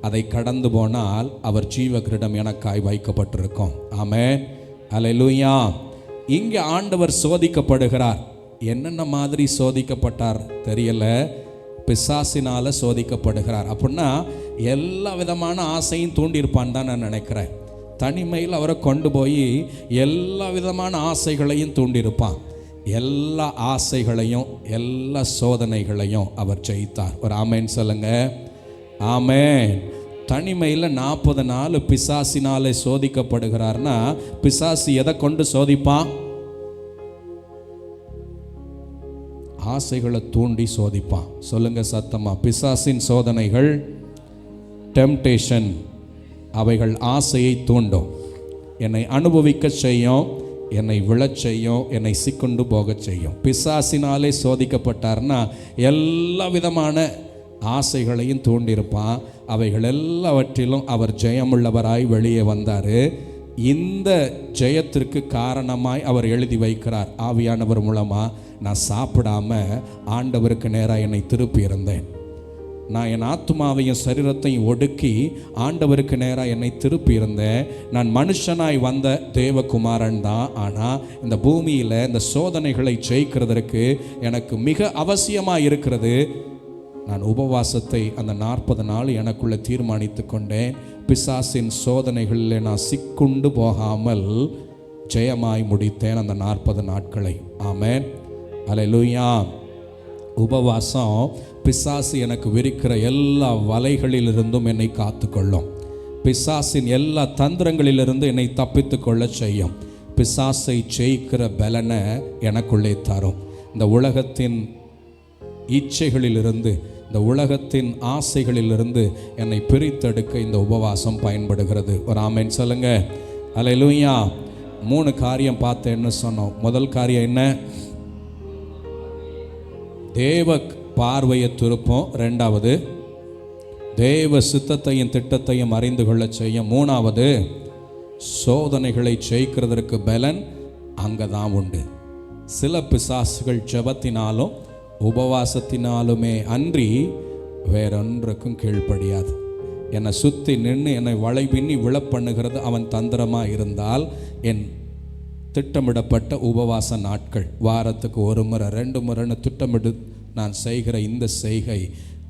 அதை கடந்து போனால் அவர் ஜீவ கிரீடம் எனக்காய் வைக்கப்பட்டிருக்கும். ஆமென், அல்லேலூயா. இங்கே ஆண்டவர் சோதிக்கப்படுகிறார். என்னென்ன மாதிரி சோதிக்கப்பட்டார் தெரியல, பிசாசினால் சோதிக்கப்படுகிறார். அப்படின்னா எல்லா விதமான ஆசையும் தூண்டியிருப்பான் தான் நான் நினைக்கிறேன். தனிமையில் அவரை கொண்டு போய் எல்லா விதமான ஆசைகளையும் தூண்டியிருப்பான். எல்லா ஆசைகளையும், எல்லா சோதனைகளையும் அவர் ஜெயித்தார். ஒரு ஆமேன் சொல்லுங்க. ஆமேன். தனிமையில் 40 நாள் பிசாசினாலே சோதிக்கப்படுகிறார்னா, பிசாசு எதை கொண்டு சோதிப்பான்? ஆசைகளை தூண்டி சோதிப்பான். சொல்லுங்க சத்தமா, பிசாசின் சோதனைகள், டெம்டேஷன், அவைகள் ஆசையை தூண்டும், என்னை அனுபவிக்க செய்யும், என்னை விழச் செய்யும், என்னை சிக்கொண்டு போக செய்யும். பிசாசினாலே சோதிக்கப்பட்டார்னா எல்லா விதமான ஆசைகளையும் தூண்டியிருப்பான். அவைகள் எல்லாவற்றிலும் அவர் ஜெயமுள்ளவராய் வெளியே வந்தார். இந்த ஜெயத்திற்கு காரணமாய் அவர் எழுதி வைக்கிறார் ஆவியானவர் மூலமாக. நான் சாப்பிடாம ஆண்டவருக்கு நேராக என்னை திருப்பி இருந்தேன். நான் என் ஆத்மாவையும் சரீரத்தையும் ஒடுக்கி ஆண்டவருக்கு நேராக என்னை திருப்பி இருந்தேன். நான் மனுஷனாய் வந்த தேவகுமாரன் தான். ஆனால் இந்த பூமியில் இந்த சோதனைகளை ஜெயிக்கிறதற்கு எனக்கு மிக அவசியமாக இருக்கிறது. நான் உபவாசத்தை அந்த 40 நாள் எனக்குள்ளே தீர்மானித்து கொண்டேன். பிசாசின் சோதனைகளில் நான் சிக்குண்டு போகாமல் ஜெயமாய் முடித்தேன் அந்த 40 நாட்களை. ஆமென், அல்லேலூயா. உபவாசம் பிசாசு எனக்கு விரிக்கிற எல்லா வலைகளிலிருந்தும் என்னை காத்துக்கொள்ளும். பிசாசின் எல்லா தந்திரங்களிலிருந்து என்னை தப்பித்து கொள்ள செய்யும். பிசாசை ஜெயிக்கிற பலனை எனக்குள்ளே தரும். இந்த உலகத்தின் இச்சைகளிலிருந்து, இந்த உலகத்தின் ஆசைகளிலிருந்து என்னை பிரித்தெடுக்க இந்த உபவாசம் பயன்படுகிறது. ஒரு ஆமென் சொல்லுங்க. அல்லேலூயா. 3 காரியம் பார்த்தேன்னு சொன்னோம். முதல் காரியம் என்ன? தேவ பார்வையை திருப்போம். 2வது, தேவ சித்தத்தையும் திட்டத்தையும் அறிந்து கொள்ள செய்யும். 3வது, சோதனைகளை ஜெயிக்கிறதற்கு பலன் அங்கே தான் உண்டு. சில பிசாசுகள் ஜெபத்தினாலும் உபவாசத்தினாலுமே அன்றி வேறொன்றுக்கும் கீழ்ப்படியாது. என்னை சுற்றி நின்று என்னை வளை பின்னி விழப்பண்ணுகிறது அவன் தந்திரமாக இருந்தால், என் திட்டமிடப்பட்ட உபவாச நாட்கள் வாரத்துக்கு 1 முறை 2 முறைன்னு திட்டமிட்டு நான் செய்கிற இந்த செய்கை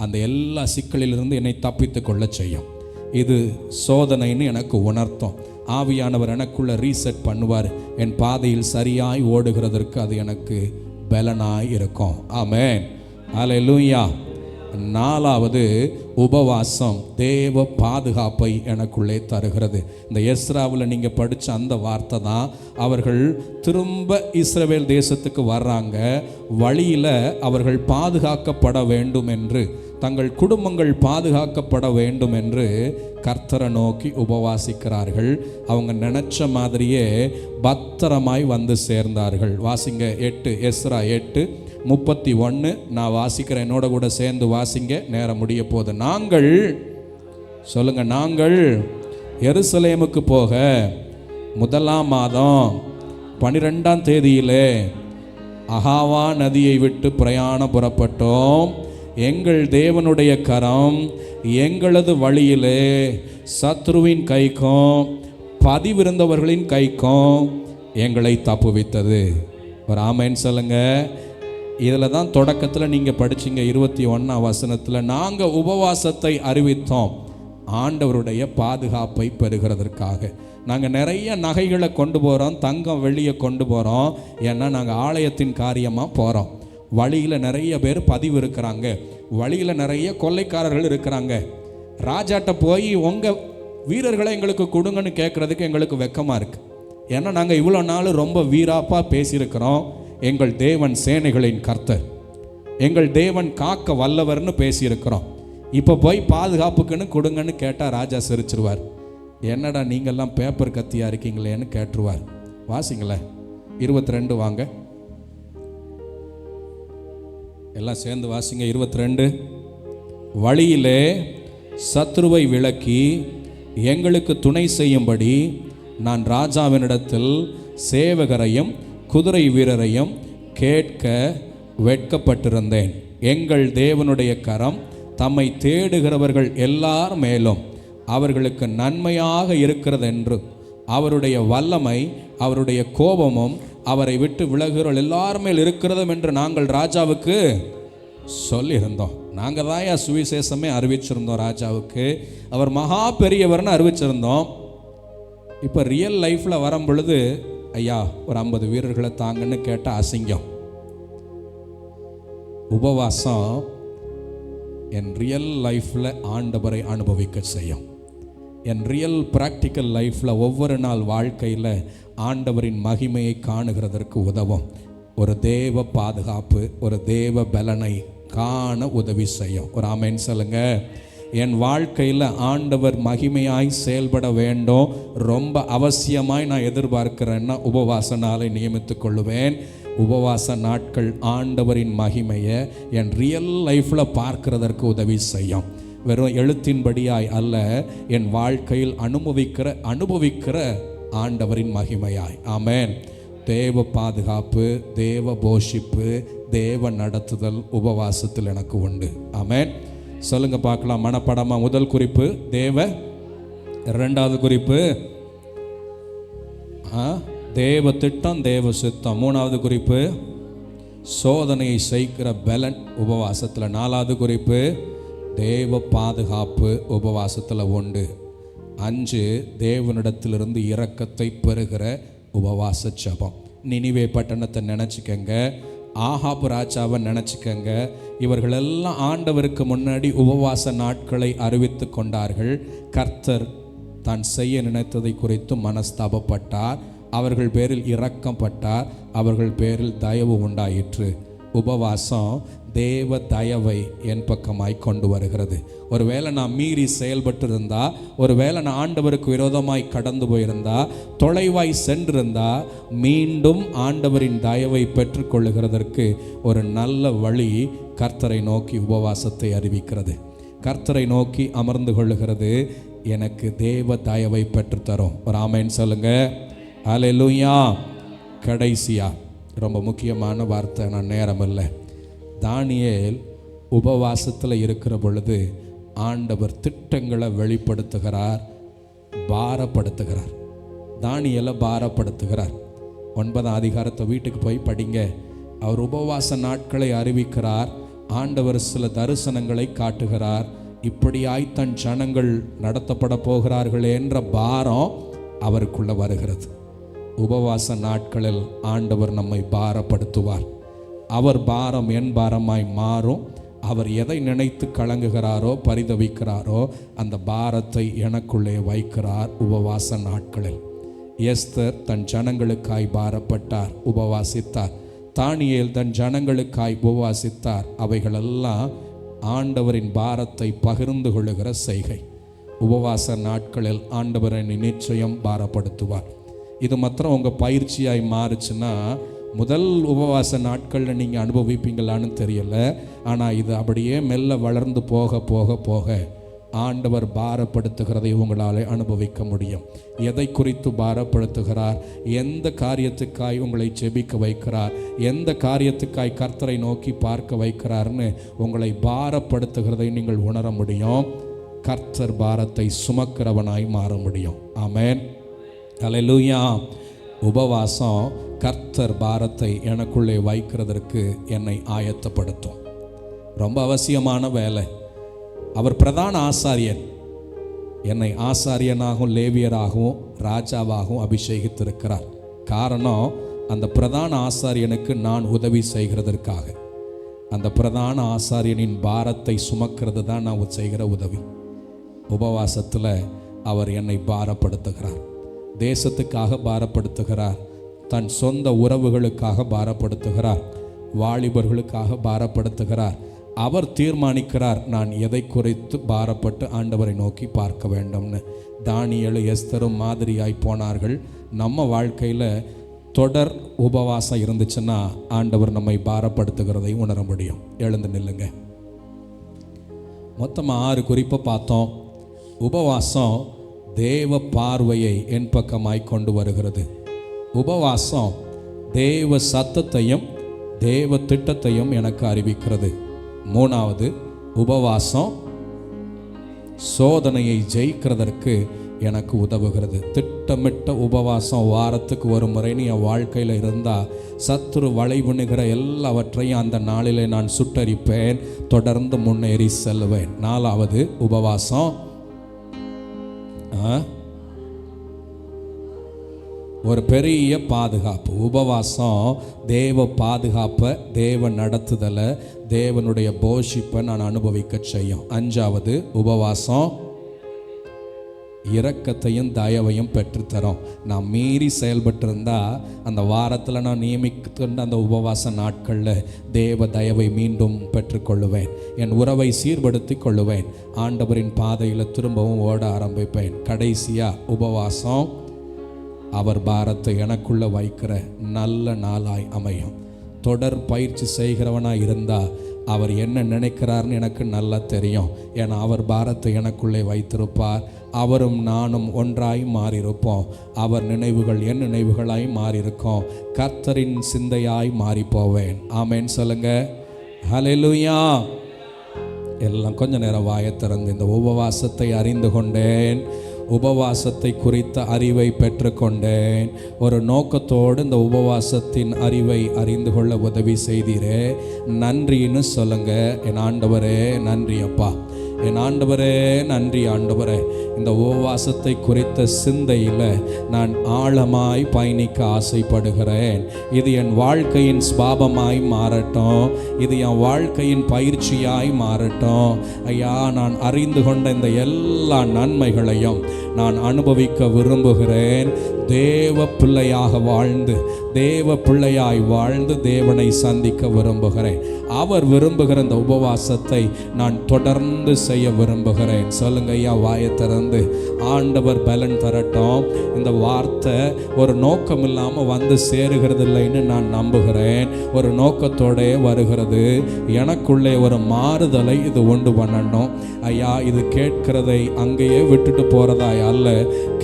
அந்த எல்லா சிக்கலிலிருந்து என்னை தப்பித்து கொள்ள செய்யும். இது சோதனைன்னு எனக்கு உணர்த்தும். ஆவியானவர் எனக்குள்ள ரீசெட் பண்ணுவார். என் பாதையில் சரியாய் ஓடுகிறதற்கு அது எனக்கு பலனாய் இருக்கும். ஆமென், அல்லேலூயா. 4வது, உபவாசம் தேவ பாதுகாப்பை எனக்குள்ளே தருகிறது. இந்த எஸ்ராவில் நீங்கள் படித்த அந்த வார்த்தை தான். அவர்கள் திரும்ப இஸ்ரவேல் தேசத்துக்கு வர்றாங்க. வழியில் அவர்கள் பாதுகாக்கப்பட வேண்டும் என்று, தங்கள் குடும்பங்கள் பாதுகாக்கப்பட வேண்டும் என்று கர்த்தரை நோக்கி உபவாசிக்கிறார்கள். அவங்க நினச்ச மாதிரியே பத்திரமாய் வந்து சேர்ந்தார்கள். வாசிங்க 8 எஸ்ரா 8:31. நான் வாசிக்கிறேன், என்னோட கூட சேர்ந்து வாசிங்க, நேரம் முடிய போது. நாங்கள் சொல்லுங்க, நாங்கள் எருசலேமுக்கு போக 1ஆம் மாதம் 12ஆம் தேதியிலே அகாவா நதியை விட்டு பிரயாணம் புறப்பட்டோம். எங்கள் தேவனுடைய கரம் எங்களது வழியிலே சத்ருவின் கைக்கும் பதிவிருந்தவர்களின் கைக்கும் எங்களை தப்புவித்தது. ஒரு ஆமென் சொல்லுங்க. இதில் தான் தொடக்கத்தில் நீங்கள் படிச்சிங்க 21ஆம் வசனத்தில், நாங்கள் உபவாசத்தை அறிவித்தோம் ஆண்டவருடைய பாதுகாப்பை பெறுகிறதற்காக. நாங்கள் நிறைய நகைகளை கொண்டு போகிறோம், தங்கம் வெள்ளியை கொண்டு போகிறோம். ஏன்னா நாங்கள் ஆலயத்தின் காரியமாக போகிறோம். வழியில் நிறைய பேர் பதிவு இருக்கிறாங்க, வழியில் நிறைய கொள்ளைக்காரர்கள் இருக்கிறாங்க. ராஜாட்ட போய் உங்கள் வீரர்களை எங்களுக்கு கொடுங்கன்னு கேட்குறதுக்கு எங்களுக்கு வெக்கமாக இருக்குது. ஏன்னா நாங்கள் இவ்வளோ நாள் ரொம்ப வீராப்பாக பேசியிருக்கிறோம். எங்கள் தேவன் சேனைகளின் கர்த்தர், எங்கள் தேவன் காக்க வல்லவர்னு பேசியிருக்கிறோம். இப்போ போய் பாதுகாப்புக்குன்னு கொடுங்கன்னு கேட்டால் ராஜா சிரிச்சிருவார். என்னடா நீங்கள்லாம் பேப்பர் கத்தியாக இருக்கீங்களேன்னு கேட்டுருவார். வாசிங்களேன் 22 வாங்க, எல்லாம் சேர்ந்து வாசிங்க 22. வழியிலே சத்ருவை விலக்கி எங்களுக்கு துணை செய்யும்படி நான் ராஜாவினிடத்தில் சேவகரையும் குதிரை வீரரையும் கேட்க வெட்கப்பட்டிருந்தேன். எங்கள் தேவனுடைய கரம் தம்மை தேடுகிறவர்கள் எல்லார் மேலும் அவர்களுக்கு நன்மையாக இருக்கிறது என்று, அவருடைய வல்லமை அவருடைய கோபமும் அவரை விட்டு விலகுகிறவர்கள் எல்லார் மேல் இருக்கிறதும் என்று நாங்கள் ராஜாவுக்கு சொல்லியிருந்தோம். நாங்கள் தான் சுவிசேஷமே அறிவிச்சிருந்தோம் ராஜாவுக்கு. அவர் மகா பெரியவர்னு அறிவிச்சிருந்தோம். இப்போ ரியல் லைஃப்பில் வரும் பொழுது, ஐயா ஒரு 50 வீரர்களை தாங்கன்னு கேட்டால் அசிங்கம். உபவாசம் என் ரியல் லைஃப்பில் ஆண்டவரை அனுபவிக்க செய்யும். என் ரியல் ப்ராக்டிக்கல் லைஃப்பில் ஒவ்வொரு நாள் வாழ்க்கையில் ஆண்டவரின் மகிமையை காணுகிறதற்கு உதவும். ஒரு தேவ பாதுகாப்பு, ஒரு தேவ பலனை காண உதவி செய்யும். ஒரு ஆமென் சொல்லுங்க. என் வாழ்க்கையில் ஆண்டவர் மகிமையாய் செயல்பட வேண்டும், ரொம்ப அவசியமாய் நான் எதிர்பார்க்கிறேன்னா உபவாச நாளை நியமித்து கொள்ளுவேன். உபவாச நாட்கள் ஆண்டவரின் மகிமையை என் ரியல் லைஃப்பில் பார்க்கிறதற்கு உதவி செய்யும். வெறும் எழுத்தின்படியாய் அல்ல, என் வாழ்க்கையில் அனுபவிக்கிற ஆண்டவரின் மகிமையாய். ஆமென். தேவ பாதுகாப்பு, தேவ போஷிப்பு, தேவ நடத்துதல் உபவாசத்தில் எனக்கு உண்டு. ஆமென் சொல்லுங்க பார்க்கலாம். மனப்படமா? முதல் குறிப்பு தேவ, 2வது குறிப்பு தேவ திட்டம், தேவ சித்தம். 3வது குறிப்பு சோதனையை செய்கிற பலன் உபவாசத்தில். 4வது குறிப்பு தேவ பாதுகாப்பு உபவாசத்தில் உண்டு. 5 தேவனிடத்திலிருந்து இரக்கத்தை பெறுகிற உபவாச ஜெபம். நினிவே பட்டணத்தை நினச்சிக்கங்க, ஆகாபு ராஜாவை நினச்சிக்கங்க. இவர்களெல்லாம் ஆண்டவருக்கு முன்னாடி உபவாச நாட்களை அறிவித்து கொண்டார்கள். கர்த்தர் தான் செய்ய நினைத்ததை குறித்து மனஸ்தாபப்பட்டார். அவர்கள் பேரில் இரக்கம் பட்டார். அவர்கள் பேரில் தயவு உண்டாயிற்று. உபவாசம் தேவ தயவை என் பக்கமாய் கொண்டு வருகிறது. ஒருவேளை நான் மீறி செயல்பட்டு இருந்தா, ஒருவேளை நான் ஆண்டவருக்கு விரோதமாய் கடந்து போயிருந்தா, தொலைவாய் சென்றிருந்தா, மீண்டும் ஆண்டவரின் தயவை பெற்றுக்கொள்ளுகிறதற்கு ஒரு நல்ல வழி கர்த்தரை நோக்கி உபவாசத்தை அறிவிக்கிறது. கர்த்தரை நோக்கி அமர்ந்து கொள்ளுகிறது எனக்கு தேவ தயவை பெற்றுத்தரும். ஒரு ஆமென் சொல்லுங்க. அல்லேலூயா. கடைசியா ரொம்ப முக்கியமான வார்த்தை, நான் நேரம் இல்லை. தானியேல் உபவாசத்தில் இருக்கிற பொழுது ஆண்டவர் திட்டங்களை வெளிப்படுத்துகிறார், பாரப்படுத்துகிறார். தானியேலை பாரப்படுத்துகிறார். 9ஆம் அதிகாரத்தை வீட்டுக்கு போய் படிங்க. அவர் உபவாச நாட்களை அறிவிக்கிறார். ஆண்டவர் சில தரிசனங்களை காட்டுகிறார். இப்படியாய் தன் ஜனங்கள் நடத்தப்பட போகிறார்கள் என்ற பாரம் அவருக்குள்ள வருகிறது. உபவாச நாட்களில் ஆண்டவர் நம்மை பாரப்படுத்துவார். அவர் பாரம் என் பாரமாய் மாறும். அவர் எதை நினைத்து கலங்குகிறாரோ, பரிதவிக்கிறாரோ, அந்த பாரத்தை எனக்குள்ளே வைக்கிறார் உபவாச நாட்களில். எஸ்தர் தன் ஜனங்களுக்காய் பாரப்பட்டார், உபவாசித்தார். தானியேல் தன் ஜனங்களுக்காய் உபவாசித்தார். அவைகளெல்லாம் ஆண்டவரின் பாரத்தை பகிர்ந்து கொள்ளுகிற செய்கை. உபவாச நாட்களில் ஆண்டவரை நிச்சயம் பாரப்படுத்துவார். இது மாத்திரம் உங்கள் பயிற்சியாய் மாறுச்சுன்னா முதல் உபவாச நாட்களில் நீங்கள் அனுபவிப்பீங்களான்னு தெரியல. ஆனால் இது அப்படியே மெல்ல வளர்ந்து போக போக போக ஆண்டவர் பாரப்படுத்துகிறதை உங்களால் அனுபவிக்க முடியும். எதை குறித்து பாரப்படுத்துகிறார், எந்த காரியத்துக்காய் உங்களை ஜெபிக்க வைக்கிறார், எந்த காரியத்துக்காய் கர்த்தரை நோக்கி பார்க்க வைக்கிறார்னு உங்களை பாரப்படுத்துகிறதை நீங்கள் உணர முடியும். கர்த்தர் பாரத்தை சுமக்கிறவனாய் மாற முடியும். ஆமென், அல்லேலூயா. உபவாசம் கர்த்தர் பாரத்தை எனக்குள்ளே வைக்கிறதற்கு என்னை ஆயத்தப்படுத்தும். ரொம்ப அவசியமான வேலை. அவர் பிரதான ஆசாரியன். என்னை ஆசாரியனாகவும் லேவியராகவும் ராஜாவாகவும் அபிஷேகித்திருக்கிறார். காரணம், அந்த பிரதான ஆசாரியனுக்கு நான் உதவி செய்கிறதற்காக. அந்த பிரதான ஆசாரியனின் பாரத்தை சுமக்கிறது தான் நான் செய்கிற உதவி. உபவாசத்தில் அவர் என்னை பாரப்படுத்துகிறார். தேசத்துக்காக பாரப்படுத்துகிறார், தன் சொந்த உறவுகளுக்காக பாரப்படுத்துகிறார், வாலிபர்களுக்காக பாரப்படுத்துகிறார். அவர் தீர்மானிக்கிறார் நான் எதை குறித்து பாரப்பட்டு ஆண்டவரை நோக்கி பார்க்க வேண்டும்னு. தானியேல் எஸ்தரும் மாதிரியாய் போனார்கள். நம்ம வாழ்க்கையில் தொடர் உபவாசம் இருந்துச்சுன்னா ஆண்டவர் நம்மை பாரப்படுத்துகிறதை உணர முடியும். எழுந்து நில்லுங்க. மொத்தமாக 6 குறிப்பை பார்த்தோம். உபவாசம் தேவ பார்வையை என் பக்கமாய் கொண்டு வருகிறது. உபவாசம் தேவ சத்தத்தையும் தேவ திட்டத்தையும் எனக்கு அறிவிக்கிறது. 3வது, உபவாசம் சோதனையை ஜெயிக்கிறதற்கு எனக்கு உதவுகிறது. திட்டமிட்ட உபவாசம் வாரத்துக்கு ஒரு முறைன்னு என் வாழ்க்கையில் இருந்தால் சத்துரு வளைவுணுகிற எல்லாவற்றையும் அந்த நாளிலே நான் சுட்டரிப்பேன், தொடர்ந்து முன்னேறி செல்வேன். 4வது, உபவாசம் ஒரு பெரிய பாதுகாப்பு. உபவாசம் தேவ பாதுகாப்பை, தேவ நடத்துதலை, தேவனுடைய போஷிப்பை நான் அனுபவிக்க செய்யும். 5வது, உபவாசம் இரக்கத்தையும் தயவையும் பெற்றுத்தரும். நான் மீறி செயல்பட்டிருந்தால் அந்த வாரத்தில் நான் நியமிக்கின்ற அந்த உபவாச நாட்களில் தேவ தயவை மீண்டும் பெற்றுக்கொள்ளுவேன். என் உறவை சீர்படுத்தி கொள்ளுவேன். ஆண்டவரின் பாதையில் திரும்பவும் ஓட ஆரம்பிப்பேன். கடைசியாக, உபவாசம் அவர் பாரத்தை எனக்குள்ளே வைக்கிற நல்ல நாளாய் அமையும். தொடர் பயிற்சி செய்கிறவனாக இருந்தால் அவர் என்ன நினைக்கிறார்னு எனக்கு நல்லா தெரியும். ஏன்னா அவர் பாரத்தை எனக்குள்ளே வைத்திருப்பார். அவரும் நானும் ஒன்றாய் மாறியிருப்போம். அவர் நினைவுகள் என் நினைவுகளாய் மாறியிருக்கோம். கர்த்தரின் சிந்தையாய் மாறி போவேன். ஆமென் சொல்லுங்க. ஹல்லேலூயா. எல்லாம் கொஞ்ச நேரம் வாயை திறந்து இந்த உபவாசத்தை அறிந்து கொண்டேன், உபவாசத்தை குறித்த அறிவை பெற்றுக்கொண்டேன். ஒரு நோக்கத்தோடு இந்த உபவாசத்தின் அறிவை அறிந்து கொள்ள உதவி செய்தீரே, நன்றின்னு சொல்லுங்க. என் ஆண்டவரே நன்றி அப்பா, என் ஆண்டவரே நன்றி ஆண்டவரே. இந்த உபவாசத்தை குறித்த சிந்தையில் நான் ஆழமாய் பயணிக்க ஆசைப்படுகிறேன். இது என் வாழ்க்கையின் ஸ்பாபமாய் மாறட்டும், இது என் வாழ்க்கையின் பயிற்சியாய் மாறட்டும். ஐயா, நான் அறிந்து கொண்ட இந்த எல்லா நன்மைகளையும் நான் அனுபவிக்க விரும்புகிறேன். தேவ பிள்ளையாக வாழ்ந்து, தேவ பிள்ளையாய் வாழ்ந்து தேவனை சந்திக்க விரும்புகிறேன். அவர் விரும்புகிற இந்த உபவாசத்தை நான் தொடர்ந்து செய்ய விரும்புகிறேன். சொல்லுங்க ஐயா, வாயை திறந்து. ஆண்டவர் பலன் தரட்டும். இந்த வார்த்தை ஒரு நோக்கம் இல்லாமல் வந்து சேருகிறது இல்லைன்னு நான் நம்புகிறேன். ஒரு நோக்கத்தோடே வருகிறது. எனக்குள்ளே ஒரு மாறுதலை இது உண்டு பண்ணணும் ஐயா. இது கேட்கிறதை அங்கேயே விட்டுட்டு போகிறதாய் அல்ல,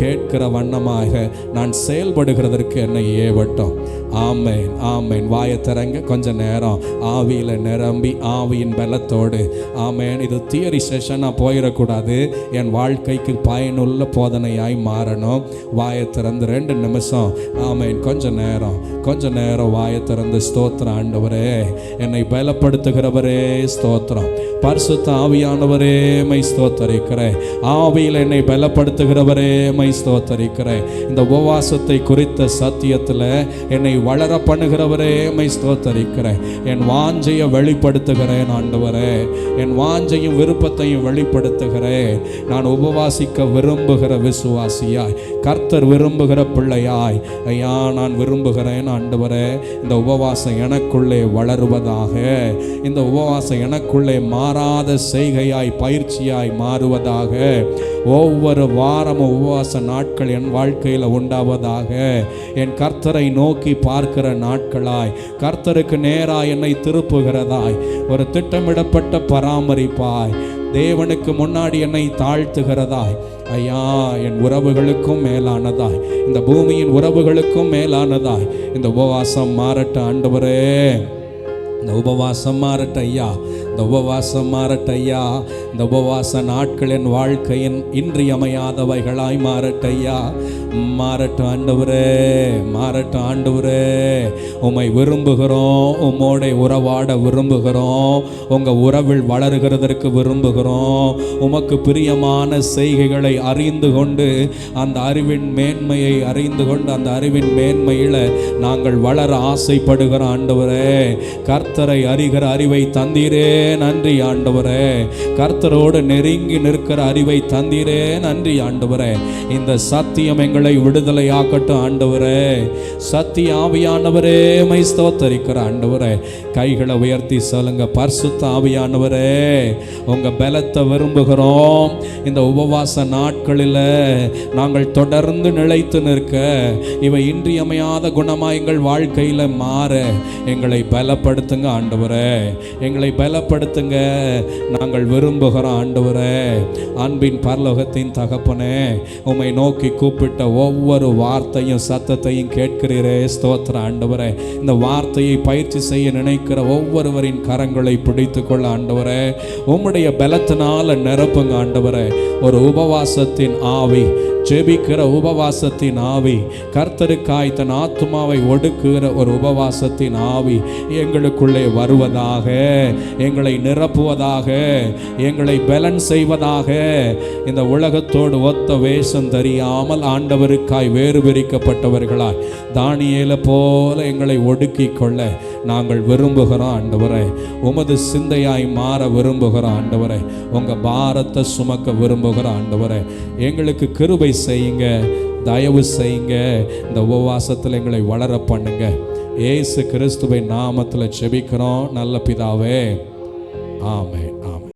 கேட்கிற வண்ணமாக நான் செயல்படுகிறதற்கு என்னை ஏவட்டும். ஆமென் ஆமென். வாயை திறங்க கொஞ்ச நேரம் ஆவியில் நிரம்பி ஆவியின் பலத்தோடு. ஆமென். இது தியரி செஷனாக போயிடக்கூடாது, என் வாழ்க்கைக்கு பயனுள்ள போதனையாய் மாறணும். வாயை திறந்து 2 நிமிஷம் ஆமென் கொஞ்ச நேரம் வாயை திறந்து ஸ்தோத்திரம். ஆண்டவரே, என்னை பலப்படுத்துகிறவரே ஸ்தோத்திரம். பரிசுத்த ஆவியானவரே மை ஸ்தோத்தரிக்கிறேன். ஆவியில் என்னை பலப்படுத்துகிறவரே மை ஸ்தோத்தரிக்கிறேன். இந்த உபவாசத்தை குறித்த சத்தியத்தில் என்னை வளர பண்ணுகிறவரே மை ஸ்தோத்தரிக்கிறேன். என் வாஞ்சையை வெளிப்படுத்துகிறேன் ஆண்டவரே, என் வாஞ்சையும் விருப்பத்தையும் வெளிப்படுத்துகிறேன். நான் உபவாசிக்க விரும்புகிற விசுவாசியாய், கர்த்தர் விரும்புகிற பிள்ளையாய் ஐயா நான் விரும்புகிறேன் ஆண்டவரே. இந்த உபவாசம் எனக்குள்ளே வளருவதாக, இந்த உபவாசம் எனக்குள்ளே மாறாத செய்கையாய் பயிற்சியாய் மாறுவதாக. ஒவ்வொரு வாரமும் உபவாச நாட்கள் என் வாழ்க்கையில் உண்டாவதாக. என் கர்த்தரை நோக்கி பார்க்கிற நாட்களாய், கர்த்தருக்கு நேராய் என்னை திருப்புகிறதாய், ஒரு திட்டமிடப்பட்ட பராமரிப்பாய், தேவனுக்கு முன்னாடி என்னை தாழ்த்துகிறதாய் ஐயா, என் உறவுகளுக்கும் மேலானதாய், இந்த பூமியின் உறவுகளுக்கும் மேலானதாய் இந்த உபவாசம் மாறட்ட ஆண்டவரே. இந்த உபவாசம் மாறட்ட ஐயா, இந்த உபவாசம் மாறட்ட ஐயா. இந்த உபவாச நாட்கள் என் வாழ்க்கையின் இன்றியமையாதவைகளாய் மாறட்ட ஐயா. மாறட்டும் ஆண்டவரே, மாறட்டும் ஆண்டவரே. உம்மை விரும்புகிறோம், உம்மோட உறவாட விரும்புகிறோம், உங்கள் உறவில் வளருகிறதற்கு விரும்புகிறோம். உமக்கு பிரியமான செய்கைகளை அறிந்து கொண்டு, அந்த அறிவின் மேன்மையை அறிந்து கொண்டு, அந்த அறிவின் மேன்மையில் நாங்கள் வளர ஆசைப்படுகிறோம் ஆண்டவரே. கர்த்தரை அறிகிற அறிவை தந்தீரே நன்றி ஆண்டவரே. கர்த்தரோடு நெருங்கி நிற்கிற அறிவை தந்தீரே நன்றி ஆண்டவரே. இந்த சத்தியம் எங்களை விடுதலையாக்கட்டும் ஆண்டவரே. சத்திய ஆவியானவரே மை ஸ்தோத்தரிக்கிற ஆண்டவரே. கைகளை உயர்த்தி சொல்லுங்க, பரிசுத்த ஆவியானவரே உங்க பலத்தை விரும்புகிறோம். இந்த உபவாச நாட்களில் நாங்கள் தொடர்ந்து நிலைத்து நிற்க, இவை இன்றியமையாத குணமாக எங்கள் வாழ்க்கையில் மாற எங்களை பலப்படுத்துங்க ஆண்டவரே, எங்களை பலப்படுத்துங்க. நாங்கள் விரும்புகிறோம் ஆண்டவரே. அன்பின் பரலோகத்தின் தகப்பனே, உம்மை நோக்கி கூப்பிட்ட ஒவ்வொரு வார்த்தையும் சத்தத்தையும் கேட்கிறீரே ஸ்தோத்திர ஆண்டவரே. இந்த வார்த்தையை பயிற்சி செய்ய நினைக்கிற ஒவ்வொருவரின் கரங்களை பிடித்து கொள்ள ஆண்டவரே. உம்முடைய பலத்தினால நிரப்புங்க ஆண்டவரே. ஒரு உபவாசத்தின் ஆவி, ஜெபிக்கிற உபவாசத்தின் ஆவி, கர்த்தருக்காய் தன் ஆத்துமாவை ஒடுக்குகிற ஒரு உபவாசத்தின் ஆவி எங்களுக்குள்ளே வருவதாக, எங்களை நிரப்புவதாக, எங்களை பலன் செய்வதாக. இந்த உலகத்தோடு ஒத்த வேஷம் தெரியாமல் ஆண்டவருக்காய் வேறு பிரிக்கப்பட்டவர்களாய் தானியேலை போல எங்களை ஒடுக்கி கொள்ள நாங்கள் விரும்புகிறோம் ஆண்டவரே. உமது சிந்தையாய் மாற விரும்புகிறோம் ஆண்டவரே. உங்கள் பாரத்தை சுமக்க விரும்புகிறோம் ஆண்டவரே. எங்களுக்கு கிருபை செய்யுங்க, தயவு செய்யுங்க. இந்த உபவாசத்தில் எங்களை வளர பண்ணுங்க. இயேசு கிறிஸ்துவின் நாமத்தில் ஜெபிக்கிறோம் நல்ல பிதாவே. ஆமென் ஆமென்.